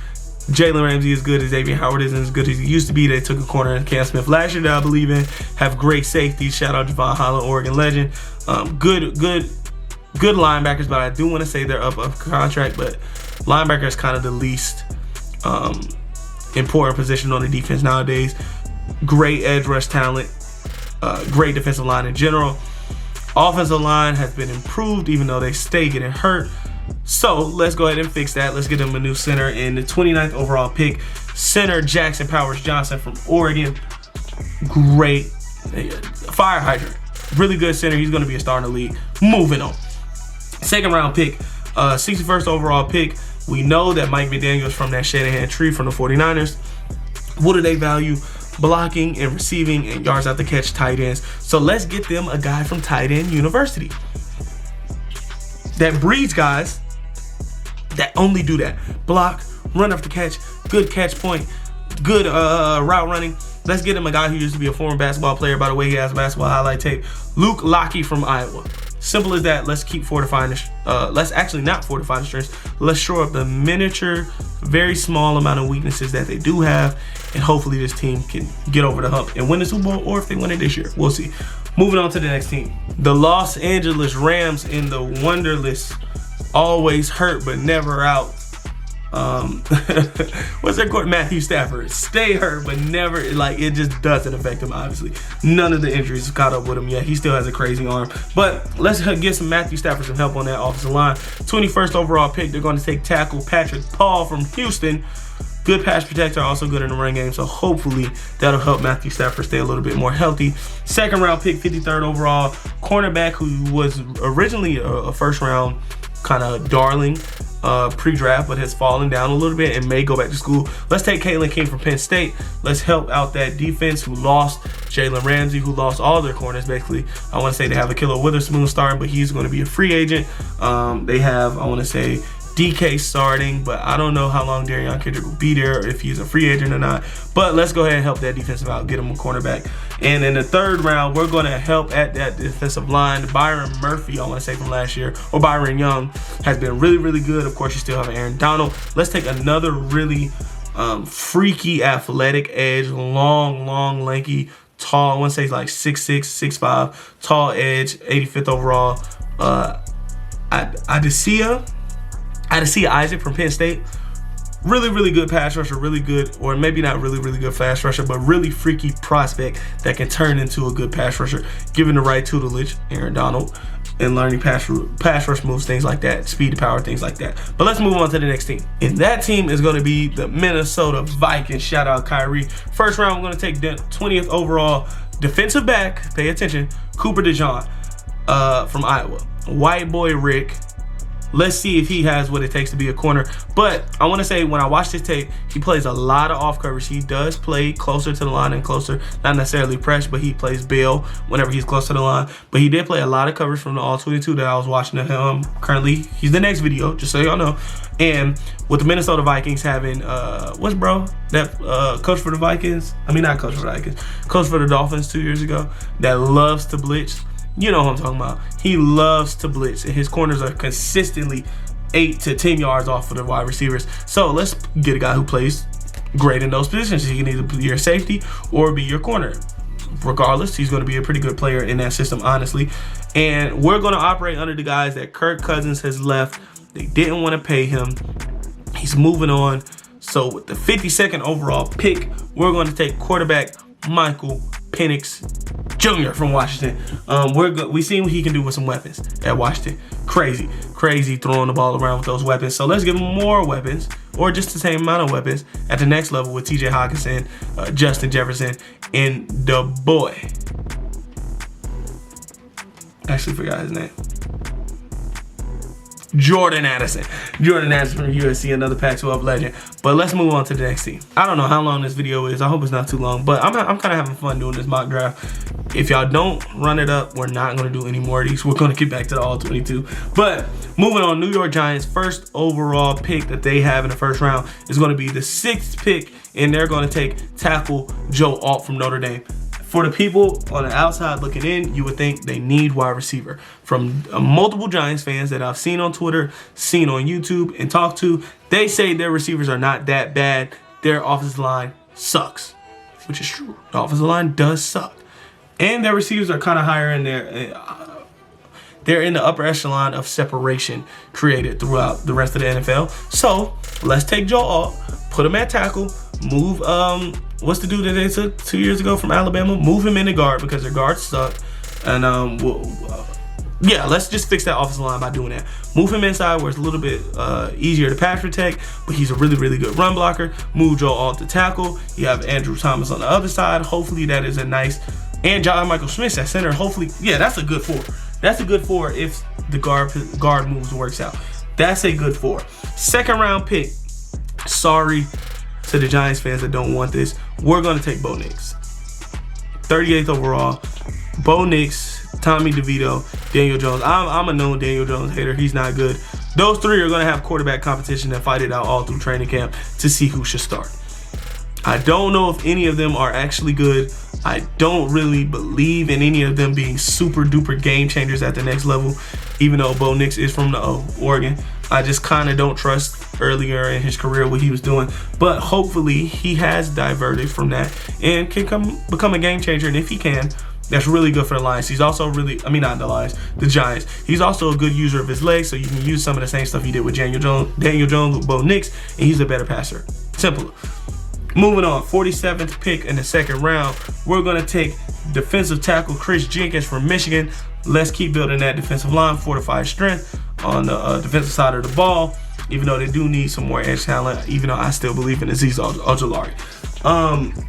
Jalen Ramsey is good as Xavier Howard isn't as good as he used to be. They took a corner in Cam Smith last year that I believe in. Have great safeties. Shout out Javon Holland, Oregon legend. Good linebackers, but I do want to say they're up of contract. But linebacker is kind of the least important position on the defense nowadays. Great edge rush talent. Great defensive line in general. Offensive line has been improved even though they stay getting hurt. So let's go ahead and fix that. Let's get them a new center. In the 29th overall pick, center Jackson Powers Johnson from Oregon. Great fire hydrant. Really good center. He's going to be a star in the league. Moving on. Second round pick, 61st overall pick. We know that Mike McDaniel's from that Shanahan tree from the 49ers. What do they value? Blocking and receiving and yards after catch tight ends. So let's get them a guy from tight end university that breeds guys that only do that. Block, run after catch, good catch point, good route running. Let's get him a guy who used to be a former basketball player. By the way, he has basketball highlight tape. Luke Lockey from Iowa. Simple as that. Let's keep fortifying let's actually not fortify the strengths. Let's shore up the miniature, very small amount of weaknesses that they do have, and hopefully this team can get over the hump and win the Super Bowl, or if they win it this year, we'll see. Moving on to the next team, the Los Angeles Rams in the wonderless, always hurt but never out. What's their quarterback? Matthew Stafford. Stay hurt, but never, like, it just doesn't affect him, obviously. None of the injuries have caught up with him yet. He still has a crazy arm. But let's get some Matthew Stafford some help on that offensive line. 21st overall pick, they're going to take tackle Patrick Paul from Houston. Good pass protector, also good in the run game. So hopefully that'll help Matthew Stafford stay a little bit more healthy. Second round pick, 53rd overall, cornerback who was originally a first round kind of darling pre-draft, but has fallen down a little bit and may go back to school. Let's take Kalen King from Penn State. Let's help out that defense who lost Jalen Ramsey, who lost all their corners basically. I want to say they have Ahkello Witherspoon starting, but he's going to be a free agent. They have, I want to say, DK starting, but I don't know how long Darion Kendrick will be there, if he's a free agent or not. But let's go ahead and help that defensive out, get him a cornerback. And in the third round, we're going to help at that defensive line. Byron Murphy, I want to say from last year, or Byron Young, has been really, really good. Of course, you still have Aaron Donald. Let's take another really freaky athletic edge, long, lanky, tall. I want to say like 6'6", 6'5", tall edge, 85th overall. Adesanya Isaac from Penn State. Really, really good pass rusher, really good, or maybe not really, really good pass rusher, but really freaky prospect that can turn into a good pass rusher, given the right tutelage, Aaron Donald, and learning pass rush moves, things like that, speed to power, things like that. But let's move on to the next team. And that team is going to be the Minnesota Vikings. Shout out Kyrie. First round, we're going to take the 20th overall defensive back, pay attention, Cooper DeJean from Iowa. White boy Rick. Let's see if he has what it takes to be a corner. But I want to say, when I watched his tape, he plays a lot of off coverage. He does play closer to the line and closer, not necessarily press, but he plays bail whenever he's close to the line. But he did play a lot of coverage from the All-22 that I was watching of him. Currently, he's the next video, just so y'all know. And with the Minnesota Vikings having, what's bro? That coach for the Vikings? I mean, not coach for the Vikings. Coach for the Dolphins 2 years ago that loves to blitz. You know what I'm talking about. He loves to blitz, and his corners are consistently 8 to 10 yards off of the wide receivers. So let's get a guy who plays great in those positions. He can either be your safety or be your corner. Regardless, he's going to be a pretty good player in that system, honestly. And we're going to operate under the guys that Kirk Cousins has left. They didn't want to pay him. He's moving on. So with the 52nd overall pick, we're going to take quarterback Michael Penix Jr. from Washington. We seen what he can do with some weapons at Washington. Crazy throwing the ball around with those weapons. So let's give him more weapons, or just the same amount of weapons at the next level with TJ Hawkinson, Justin Jefferson, and the boy. Actually forgot his name. Jordan Addison from USC, another Pac-12 legend. But let's move on to the next team. I don't know how long this video is. I hope it's not too long, but I'm kind of having fun doing this mock draft. If y'all don't run it up, we're not going to do any more of these. We're going to get back to the All-22. But moving on, New York Giants, first overall pick that they have in the first round is going to be the 6th pick, and they're going to take tackle Joe Alt from Notre Dame. For the people on the outside looking in, you would think they need wide receiver. From multiple Giants fans that I've seen on Twitter, seen on YouTube, and talked to, they say their receivers are not that bad. Their offensive line sucks, which is true. The offensive line does suck. And their receivers are kind of higher in there. They're in the upper echelon of separation created throughout the rest of the NFL. So let's take Joe Alt, put him at tackle, move what's the dude that they took 2 years ago from Alabama? Move him into guard because their guards suck. And yeah, let's just fix that offensive line by doing that. Move him inside where it's a little bit easier to pass protect, but he's a really, really good run blocker. Move Joe Alt to tackle. You have Andrew Thomas on the other side. Hopefully that is a nice, and John Michael Smith at center. Hopefully, yeah, that's a good 4. That's a good 4 if the guard moves works out. That's a good 4. Second round pick. Sorry to the Giants fans that don't want this. We're going to take Bo Nix. 38th overall. Bo Nix, Tommy DeVito, Daniel Jones. I'm a known Daniel Jones hater. He's not good. Those 3 are going to have quarterback competition and fight it out all through training camp to see who should start. I don't know if any of them are actually good. I don't really believe in any of them being super duper game changers at the next level, even though Bo Nix is from the Oregon. I just kind of don't trust earlier in his career what he was doing, but hopefully he has diverted from that and can become a game changer. And if he can, that's really good for the Lions. He's also really, I mean, not the Lions, the Giants. He's also a good user of his legs, so you can use some of the same stuff he did with Daniel Jones with Bo Nix, and he's a better passer. Simple. Moving on, 47th pick in the second round, we're going to take defensive tackle Chris Jenkins from Michigan. Let's keep building that defensive line, fortified strength on the defensive side of the ball, even though they do need some more edge talent, even though I still believe in Azeez Ojulari.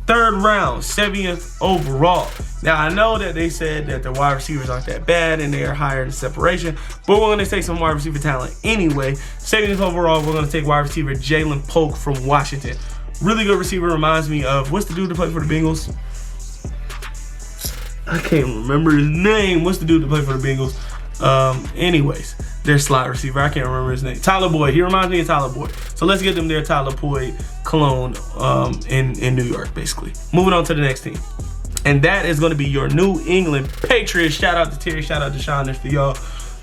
Third round, 70th overall. Now, I know that they said that the wide receivers aren't that bad and they are higher in separation, but we're going to take some wide receiver talent anyway. 70th overall, we're going to take wide receiver Jalen Polk from Washington. Really good receiver, reminds me of, what's the dude that played for the Bengals? I can't remember his name. What's the dude that played for the Bengals? Anyways, their slot receiver. I can't remember his name. Tyler Boyd. He reminds me of Tyler Boyd. So let's get them their Tyler Boyd clone in New York, basically. Moving on to the next team. And that is going to be your New England Patriots. Shout out to Terry. Shout out to Sean. There's for y'all.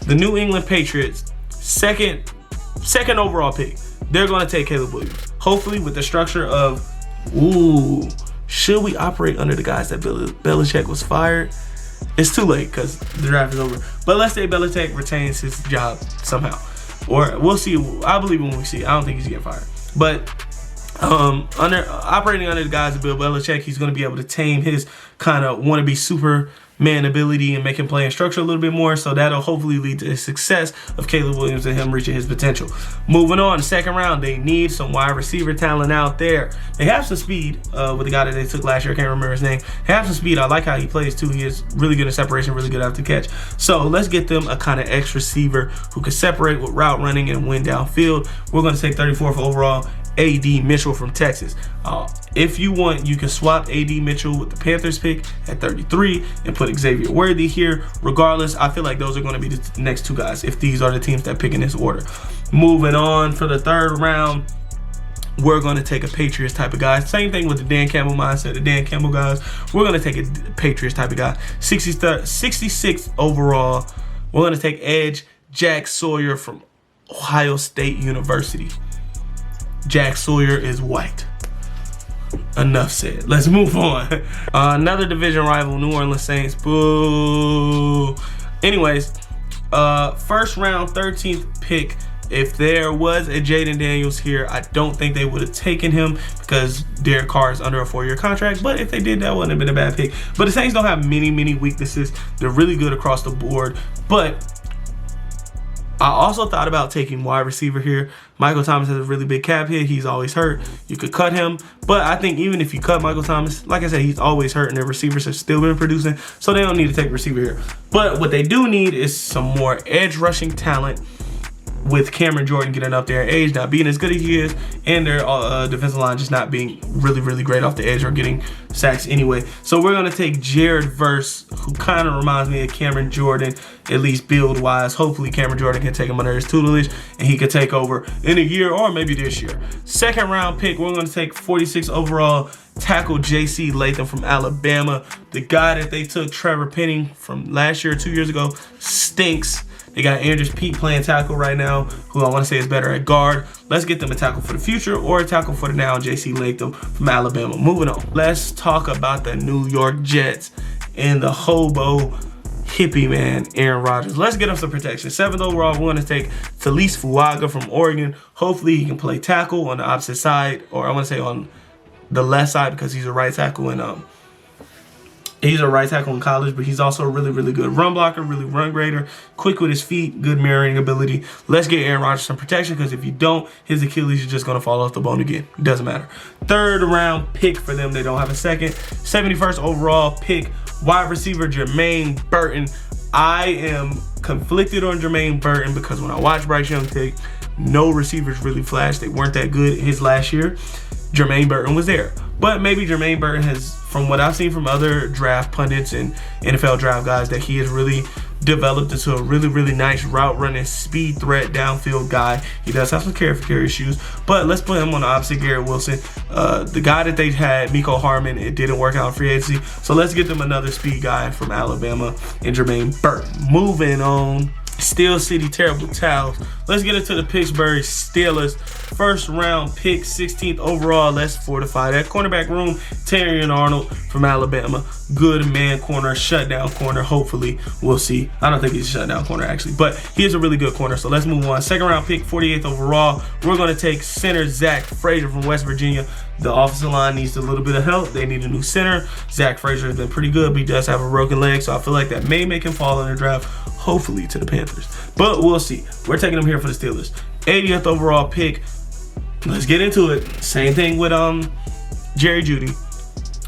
The New England Patriots, second overall pick. They're going to take Caleb Williams. Hopefully with the structure of, should we operate under the guys that Belichick was fired? It's too late because the draft is over. But let's say Belichick retains his job somehow. Or we'll see. I believe when we see. I don't think he's getting fired. But operating under the guys of Bill Belichick, he's going to be able to tame his kind of wannabe Superman ability and make him play in structure a little bit more. So that'll hopefully lead to the success of Caleb Williams and him reaching his potential. Moving on, second round, they need some wide receiver talent out there. They have some speed with the guy that they took last year. I can't remember his name. They have some speed. I like how he plays too. He is really good in separation, really good after catch. So let's get them a kind of X receiver who can separate with route running and win downfield. We're going to take 34th overall. A.D. Mitchell from Texas. If you want, you can swap A.D. Mitchell with the Panthers pick at 33 and put Xavier Worthy here. Regardless, I feel like those are going to be the next two guys if these are the teams that pick in this order. Moving on for the third round, we're going to take a Patriots type of guy. Same thing with the Dan Campbell mindset, the Dan Campbell guys. We're going to take a Patriots type of guy. 66th overall, we're going to take edge Jack Sawyer from Ohio State University. Jack Sawyer is white. Enough said. Let's move on. Another division rival, New Orleans Saints. Boo. Anyways, first round, 13th pick. If there was a Jaden Daniels here, I don't think they would have taken him because Derek Carr is under a 4-year contract. But if they did, that wouldn't have been a bad pick. But the Saints don't have many weaknesses. They're really good across the board. But I also thought about taking wide receiver here. Michael Thomas has a really big cap hit. He's always hurt. You could cut him. But I think even if you cut Michael Thomas, like I said, he's always hurt and their receivers have still been producing. So they don't need to take receiver here. But what they do need is some more edge rushing talent with Cameron Jordan getting up there, age not being as good as he is, and their defensive line just not being really great off the edge or getting sacks anyway. So we're going to take Jared Verse, who kind of reminds me of Cameron Jordan, at least build-wise. Hopefully Cameron Jordan can take him under his tutelage, and he could take over in a year or maybe this year. Second round pick, we're going to take 46 overall tackle J.C. Latham from Alabama. The guy that they took, Trevor Penning, from last year or 2 years ago, stinks. They got Andrews Pete playing tackle right now, who I want to say is better at guard. Let's get them a tackle for the future or a tackle for the now, J.C. Latham from Alabama. Moving on. Let's talk about the New York Jets and the hobo hippie man, Aaron Rodgers. Let's get him some protection. 7th overall, we're going to take Talise Fuaga from Oregon. Hopefully he can play tackle on the opposite side, or I want to say on the left side because he's a right tackle and he's a right tackle in college, but he's also a really good run blocker, really run grader, quick with his feet, good mirroring ability. Let's get Aaron Rodgers some protection because if you don't, his Achilles is just going to fall off the bone again. It doesn't matter. Third round pick for them. They don't have a second. 71st overall pick, wide receiver Jermaine Burton. I am conflicted on Jermaine Burton because when I watch Bryce Young take, no receivers really flashed. They weren't that good his last year. Jermaine Burton was there. But maybe Jermaine Burton has, from what I've seen from other draft pundits and NFL draft guys, that he has really developed into a really, really nice route running speed threat downfield guy. He does have some carry issues, but let's put him on the opposite Garrett Wilson. The guy that they had, Miko Harmon, it didn't work out in free agency. So let's get them another speed guy from Alabama in Jermaine Burton. Moving on. Steel City Terrible Towels. Let's get into the Pittsburgh Steelers. First round pick, 16th overall. Let's fortify that cornerback room. Terry and Arnold from Alabama. Good man corner, shutdown corner. Hopefully, we'll see. I don't think he's a shutdown corner actually, but he is a really good corner. So let's move on. Second round pick, 48th overall. We're going to take center Zach Frazier from West Virginia. The offensive line needs a little bit of help. They need a new center. Zach Frazier has been pretty good, but he does have a broken leg, so I feel like that may make him fall in the draft, hopefully to the Panthers. But we'll see. We're taking him here for the Steelers. 80th overall pick. Let's get into it. Same thing with Jerry Jeudy,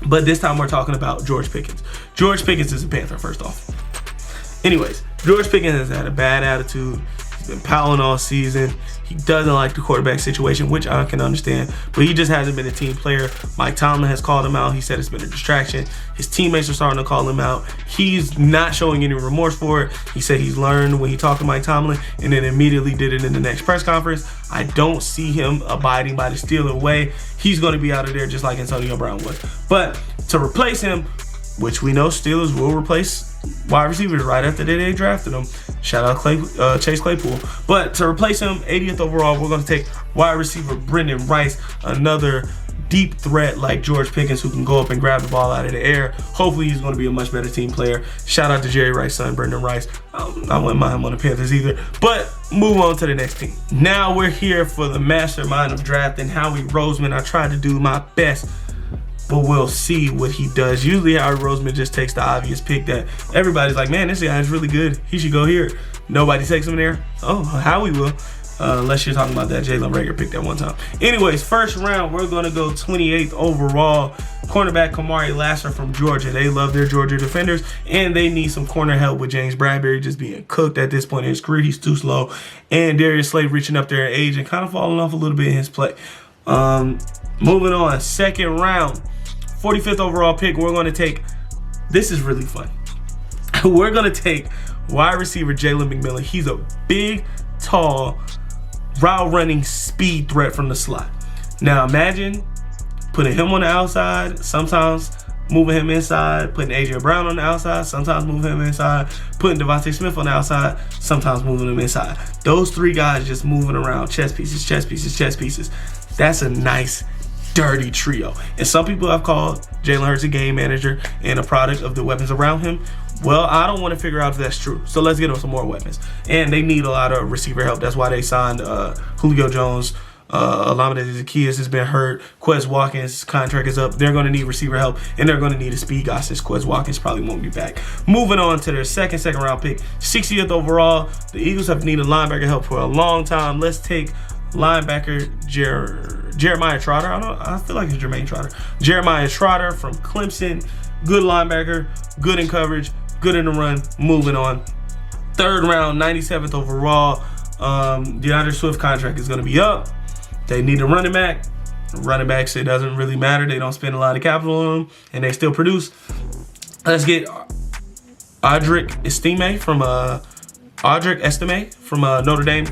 but this time we're talking about George Pickens. George Pickens is a Panther, first off. Anyways, George Pickens has had a bad attitude. He's been pouting all season. He doesn't like the quarterback situation, which I can understand, but he just hasn't been a team player. Mike Tomlin has called him out. He said it's been a distraction. His teammates are starting to call him out. He's not showing any remorse for it. He said he's learned when he talked to Mike Tomlin and then immediately did it in the next press conference. I don't see him abiding by the Steeler way. He's going to be out of there just like Antonio Brown was. But to replace him, which we know Steelers will replace wide receivers right after they drafted him. Shout out Chase Claypool. But to replace him, 80th overall, we're going to take wide receiver Brendan Rice, another deep threat like George Pickens who can go up and grab the ball out of the air. Hopefully he's going to be a much better team player. Shout out to Jerry Rice's son, Brendan Rice. I wouldn't mind him on the Panthers either. But move on to the next team. Now we're here for the mastermind of drafting, Howie Roseman. I tried to do my best, but we'll see what he does. Usually Howie Roseman just takes the obvious pick that everybody's like, man, this guy is really good. He should go here. Nobody takes him there. Oh, Howie will. Unless you're talking about that Jalen Reagor pick that one time. Anyways, first round, we're going to go 28th overall. Cornerback Kamari Lasser from Georgia. They love their Georgia defenders, and they need some corner help with James Bradbury just being cooked at this point in his career. He's too slow. And Darius Slade reaching up there in age and kind of falling off a little bit in his play. Moving on, second round. 45th overall pick, we're going to take, this is really fun. We're going to take wide receiver Jalen McMillan. He's a big, tall, route running speed threat from the slot. Now imagine putting him on the outside, sometimes moving him inside, putting A.J. Brown on the outside, sometimes moving him inside, putting Devontae Smith on the outside, sometimes moving him inside. Those three guys just moving around, chess pieces, chess pieces, chess pieces. That's a nice dirty trio. And some people have called Jalen Hurts a game manager and a product of the weapons around him. Well, I don't want to figure out if that's true. So let's get him some more weapons. And they need a lot of receiver help. That's why they signed Julio Jones. Olamide Zaccheaus has been hurt. Quez Watkins' contract is up. They're going to need receiver help, and they're going to need a speed guy since Quez Watkins probably won't be back. Moving on to their second round pick, 60th overall. The Eagles have needed linebacker help for a long time. Let's take linebacker Jeremiah Trotter. I feel like it's Jermaine Trotter. Jeremiah Trotter from Clemson. Good linebacker, good in coverage, good in the run. Moving on. Third round, 97th overall. DeAndre Swift contract is going to be up. They need a running back. Running backs, it doesn't really matter. They don't spend a lot of capital on them, and they still produce. Let's get Audric Estime from Notre Dame.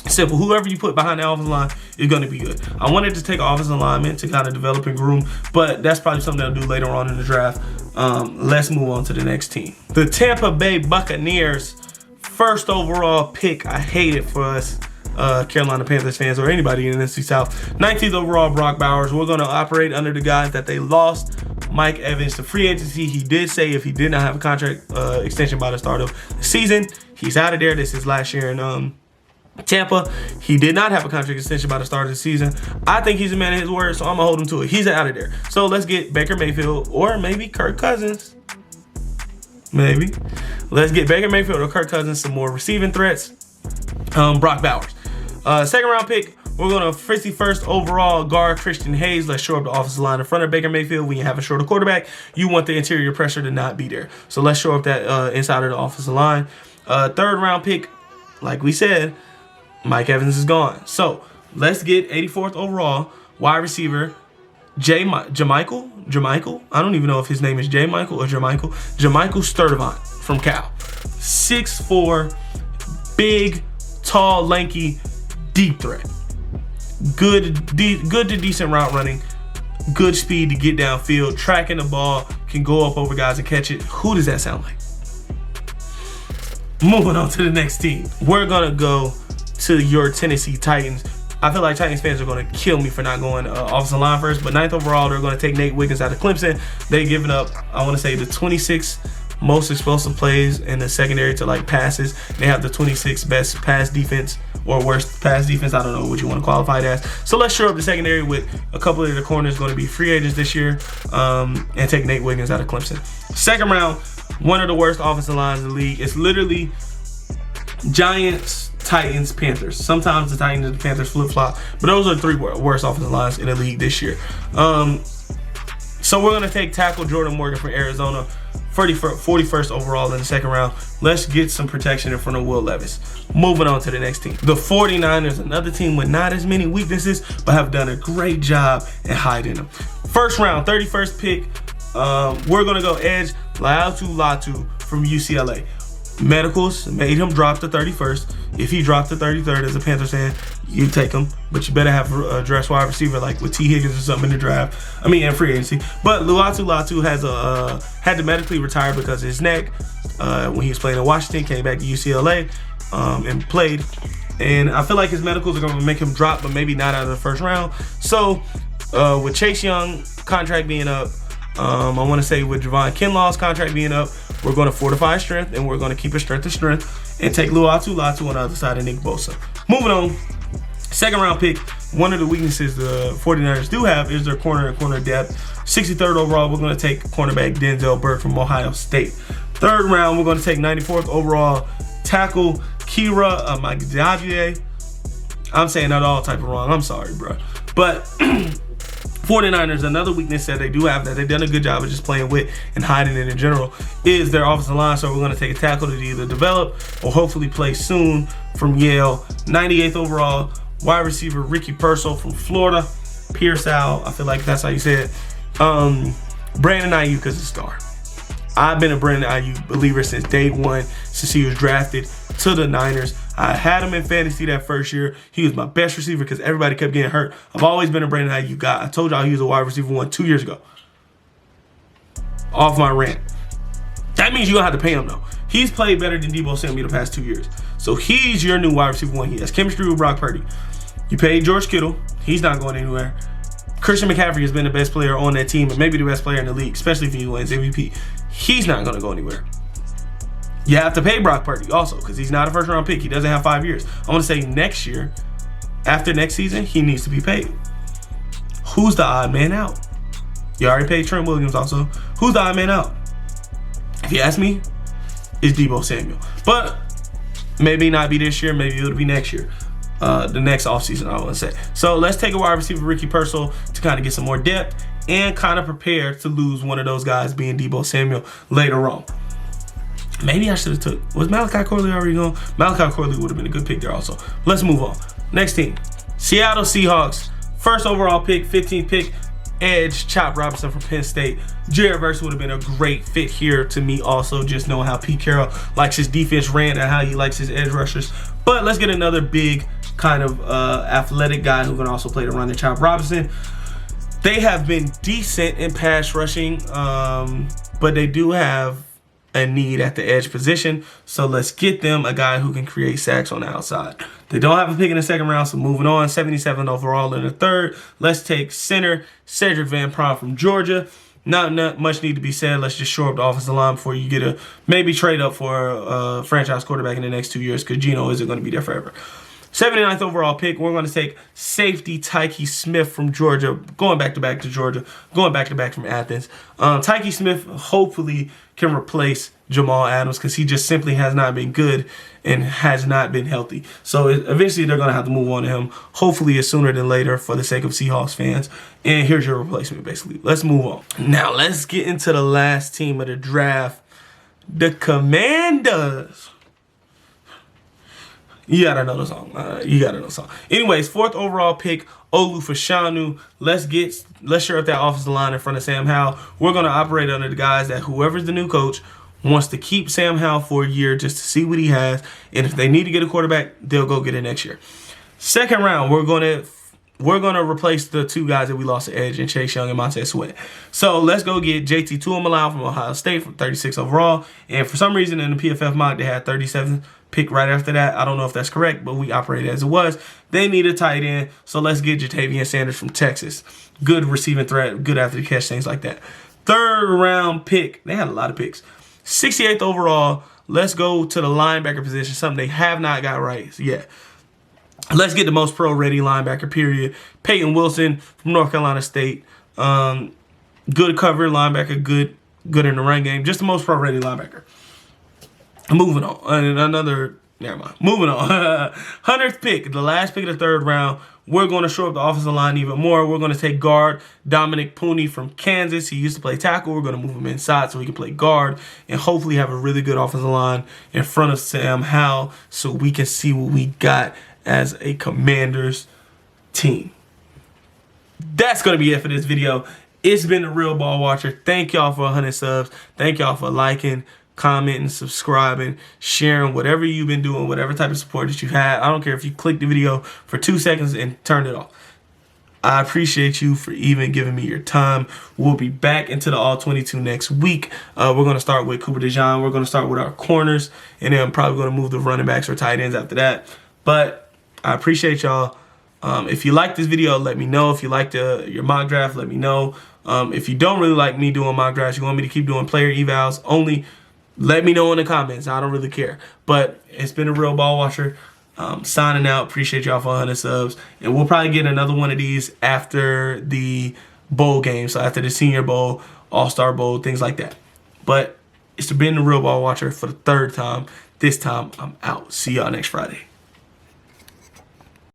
Simple. Whoever you put behind the offensive line is going to be good. I wanted to take offensive linemen to kind of develop and groom, but that's probably something I'll do later on in the draft. Let's move on to the next team. The Tampa Bay Buccaneers, first overall pick. I hate it for us Carolina Panthers fans or anybody in the NFC South. 19th overall, Brock Bowers. We're going to operate under the guys that they lost. Mike Evans to free agency. He did say if he did not have a contract extension by the start of the season, he's out of there. This is last year in Tampa. He did not have a contract extension by the start of the season. I think he's a man of his word, so I'm going to hold him to it. He's out of there. So let's get Baker Mayfield or maybe Kirk Cousins. Maybe. Let's get Baker Mayfield or Kirk Cousins some more receiving threats. Brock Bowers. Second round pick, we're going to 51st overall guard Christian Hayes. Let's shore up the offensive line in front of Baker Mayfield. When you have a shorter quarterback, you want the interior pressure to not be there. So let's shore up that inside of the offensive line. Third round pick, like we said, Mike Evans is gone. So let's get 84th overall wide receiver Jamichael. I don't even know if his name is J. Michael or Jamichael. Jamichael Sturdivant from Cal. 6'4", big, tall, lanky, deep threat. Good to decent route running. Good speed to get downfield. Tracking the ball. Can go up over guys and catch it. Who does that sound like? Moving on to the next team. We're going to go to your Tennessee Titans. I feel like Titans fans are going to kill me for not going offensive line first, but 9th overall, they're going to take Nate Wiggins out of Clemson. They've given up, I want to say, the 26th most explosive plays in the secondary to like passes. They have the 26th best pass defense or worst pass defense. I don't know what you want to qualify it as. So let's shore up the secondary with a couple of the corners going to be free agents this year and take Nate Wiggins out of Clemson. Second round, one of the worst offensive lines in the league. It's literally Giants, Titans, Panthers. Sometimes the Titans and the Panthers flip-flop, but those are the 3 worst offensive lines in the league this year. So we're going to take tackle Jordan Morgan from Arizona, 41st overall in the second round. Let's get some protection in front of Will Levis. Moving on to the next team. The 49ers, another team with not as many weaknesses, but have done a great job in hiding them. First round, 31st pick, we're going to go edge Latu from UCLA. Medicals made him drop the 31st. If he dropped the 33rd as a Panthers fan, you take him. But you better have a dress wide receiver like with T. Higgins or something in the draft. I mean, in free agency. But Latu has had to medically retire because of his neck when he was playing in Washington. Came back to UCLA and played. And I feel like his medicals are going to make him drop, but maybe not out of the first round. So with Chase Young contract being up, I want to say with Javon Kinlaw's contract being up, we're going to fortify strength, and we're going to keep it strength to strength and take Latu on the other side of Nick Bosa. Moving on, second round pick. One of the weaknesses the 49ers do have is their corner and corner depth. 63rd overall, we're going to take cornerback Denzel Burke from Ohio State. Third round, we're going to take 94th overall tackle Kira Magdavier. I'm saying that all type of wrong. I'm sorry, bro. But 49ers, another weakness that they do have that they've done a good job of just playing with and hiding it in general is their offensive line. So we're going to take a tackle to either develop or hopefully play soon from Yale. 98th overall, wide receiver Ricky Pearsall from Florida. Pearsall, I feel like that's how you say it. Brandon Ayuk is a star. I've been a Brandon Ayuk believer since day one, since he was drafted to the Niners. I had him in fantasy that first year. He was my best receiver because everybody kept getting hurt. I've always been a Brandon Ayuk guy. I told y'all he was a wide receiver 1 2 years ago. Off my rant. That means you're going to have to pay him, though. He's played better than Deebo Samuel the past 2 years. So he's your new wide receiver 1. He has chemistry with Brock Purdy. You paid George Kittle. He's not going anywhere. Christian McCaffrey has been the best player on that team and maybe the best player in the league, especially if he wins MVP. He's not going to go anywhere. You have to pay Brock Purdy also because he's not a first-round pick. He doesn't have 5 years. I want to say next year, after next season, he needs to be paid. Who's the odd man out? You already paid Trent Williams also. Who's the odd man out? If you ask me, it's Deebo Samuel. But maybe not be this year. Maybe it'll be next year. The next offseason, I want to say. So let's take a wide receiver, Ricky Pearsall, to kind of get some more depth and kind of prepare to lose one of those guys being Deebo Samuel later on. Maybe I should have took. Was Malachi Corley already gone? Malachi Corley would have been a good pick there also. Let's move on. Next team. Seattle Seahawks. First overall pick, 15th pick, edge, Chop Robinson from Penn State. Jared Verse would have been a great fit here to me also, just knowing how Pete Carroll likes his defense ran and how he likes his edge rushers. But let's get another big kind of athletic guy who can also play to run the Chop Robinson. They have been decent in pass rushing, but they do have a need at the edge position. So let's get them a guy who can create sacks on the outside. They don't have a pick in the second round, so moving on. 77 overall in the third. Let's take center Cedric Van Prom from Georgia. Not much need to be said. Let's just shore up the offensive line before you get a maybe trade up for a franchise quarterback in the next 2 years because Geno isn't going to be there forever. 79th overall pick, we're going to take safety Tyke Smith from Georgia, going back-to-back to Georgia, going back-to-back from Athens. Tyke Smith hopefully can replace Jamal Adams because he just simply has not been good and has not been healthy. So eventually they're going to have to move on to him, hopefully it's sooner than later for the sake of Seahawks fans. And here's your replacement, basically. Let's move on. Now let's get into the last team of the draft, the Commanders. You gotta know the song. Anyways, 4th overall pick, Olu Fashanu. Let's share up that offensive line in front of Sam Howell. We're gonna operate under the guys that whoever's the new coach wants to keep Sam Howell for a year just to see what he has. And if they need to get a quarterback, they'll go get it next year. Second round, we're gonna replace the two guys that we lost to Edge and Chase Young and Montez Sweat. So let's go get JT Tuimoloau from Ohio State from 36 overall. And for some reason in the PFF mock, they had 37th pick right after that. I don't know if that's correct, but we operated as it was. They need a tight end, so let's get Jatavian Sanders from Texas. Good receiving threat, good after the catch, things like that. Third round pick. They had a lot of picks. 68th overall. Let's go to the linebacker position, something they have not got right yet. Let's get the most pro-ready linebacker, period. Peyton Wilson from North Carolina State. Good cover linebacker, good in the run game. Just the most pro-ready linebacker. Moving on. Never mind. Moving on. 100th pick, the last pick of the third round. We're going to shore up the offensive line even more. We're going to take guard Dominic Pooney from Kansas. He used to play tackle. We're going to move him inside so he can play guard and hopefully have a really good offensive line in front of Sam Howell so we can see what we got as a Commanders team. That's going to be it for this video. It's been the Real Ball Watcher. Thank y'all for 100 subs. Thank y'all for liking, commenting, subscribing, sharing, whatever you've been doing, whatever type of support that you've had. I don't care if you clicked the video for 2 seconds and turned it off. I appreciate you for even giving me your time. We'll be back into the All-22 next week. We're going to start with Cooper DeJean. We're going to start with our corners, and then I'm probably going to move the running backs or tight ends after that. But I appreciate y'all. If you like this video, let me know. If you like your mock draft, let me know. If you don't really like me doing mock drafts, you want me to keep doing player evals only, let me know in the comments. I don't really care. But it's been a Real Ball Watcher. Signing out. Appreciate y'all for 100 subs. And we'll probably get another one of these after the bowl game. So after the Senior Bowl, All-Star Bowl, things like that. But it's been the Real Ball Watcher for the third time. This time, I'm out. See y'all next Friday.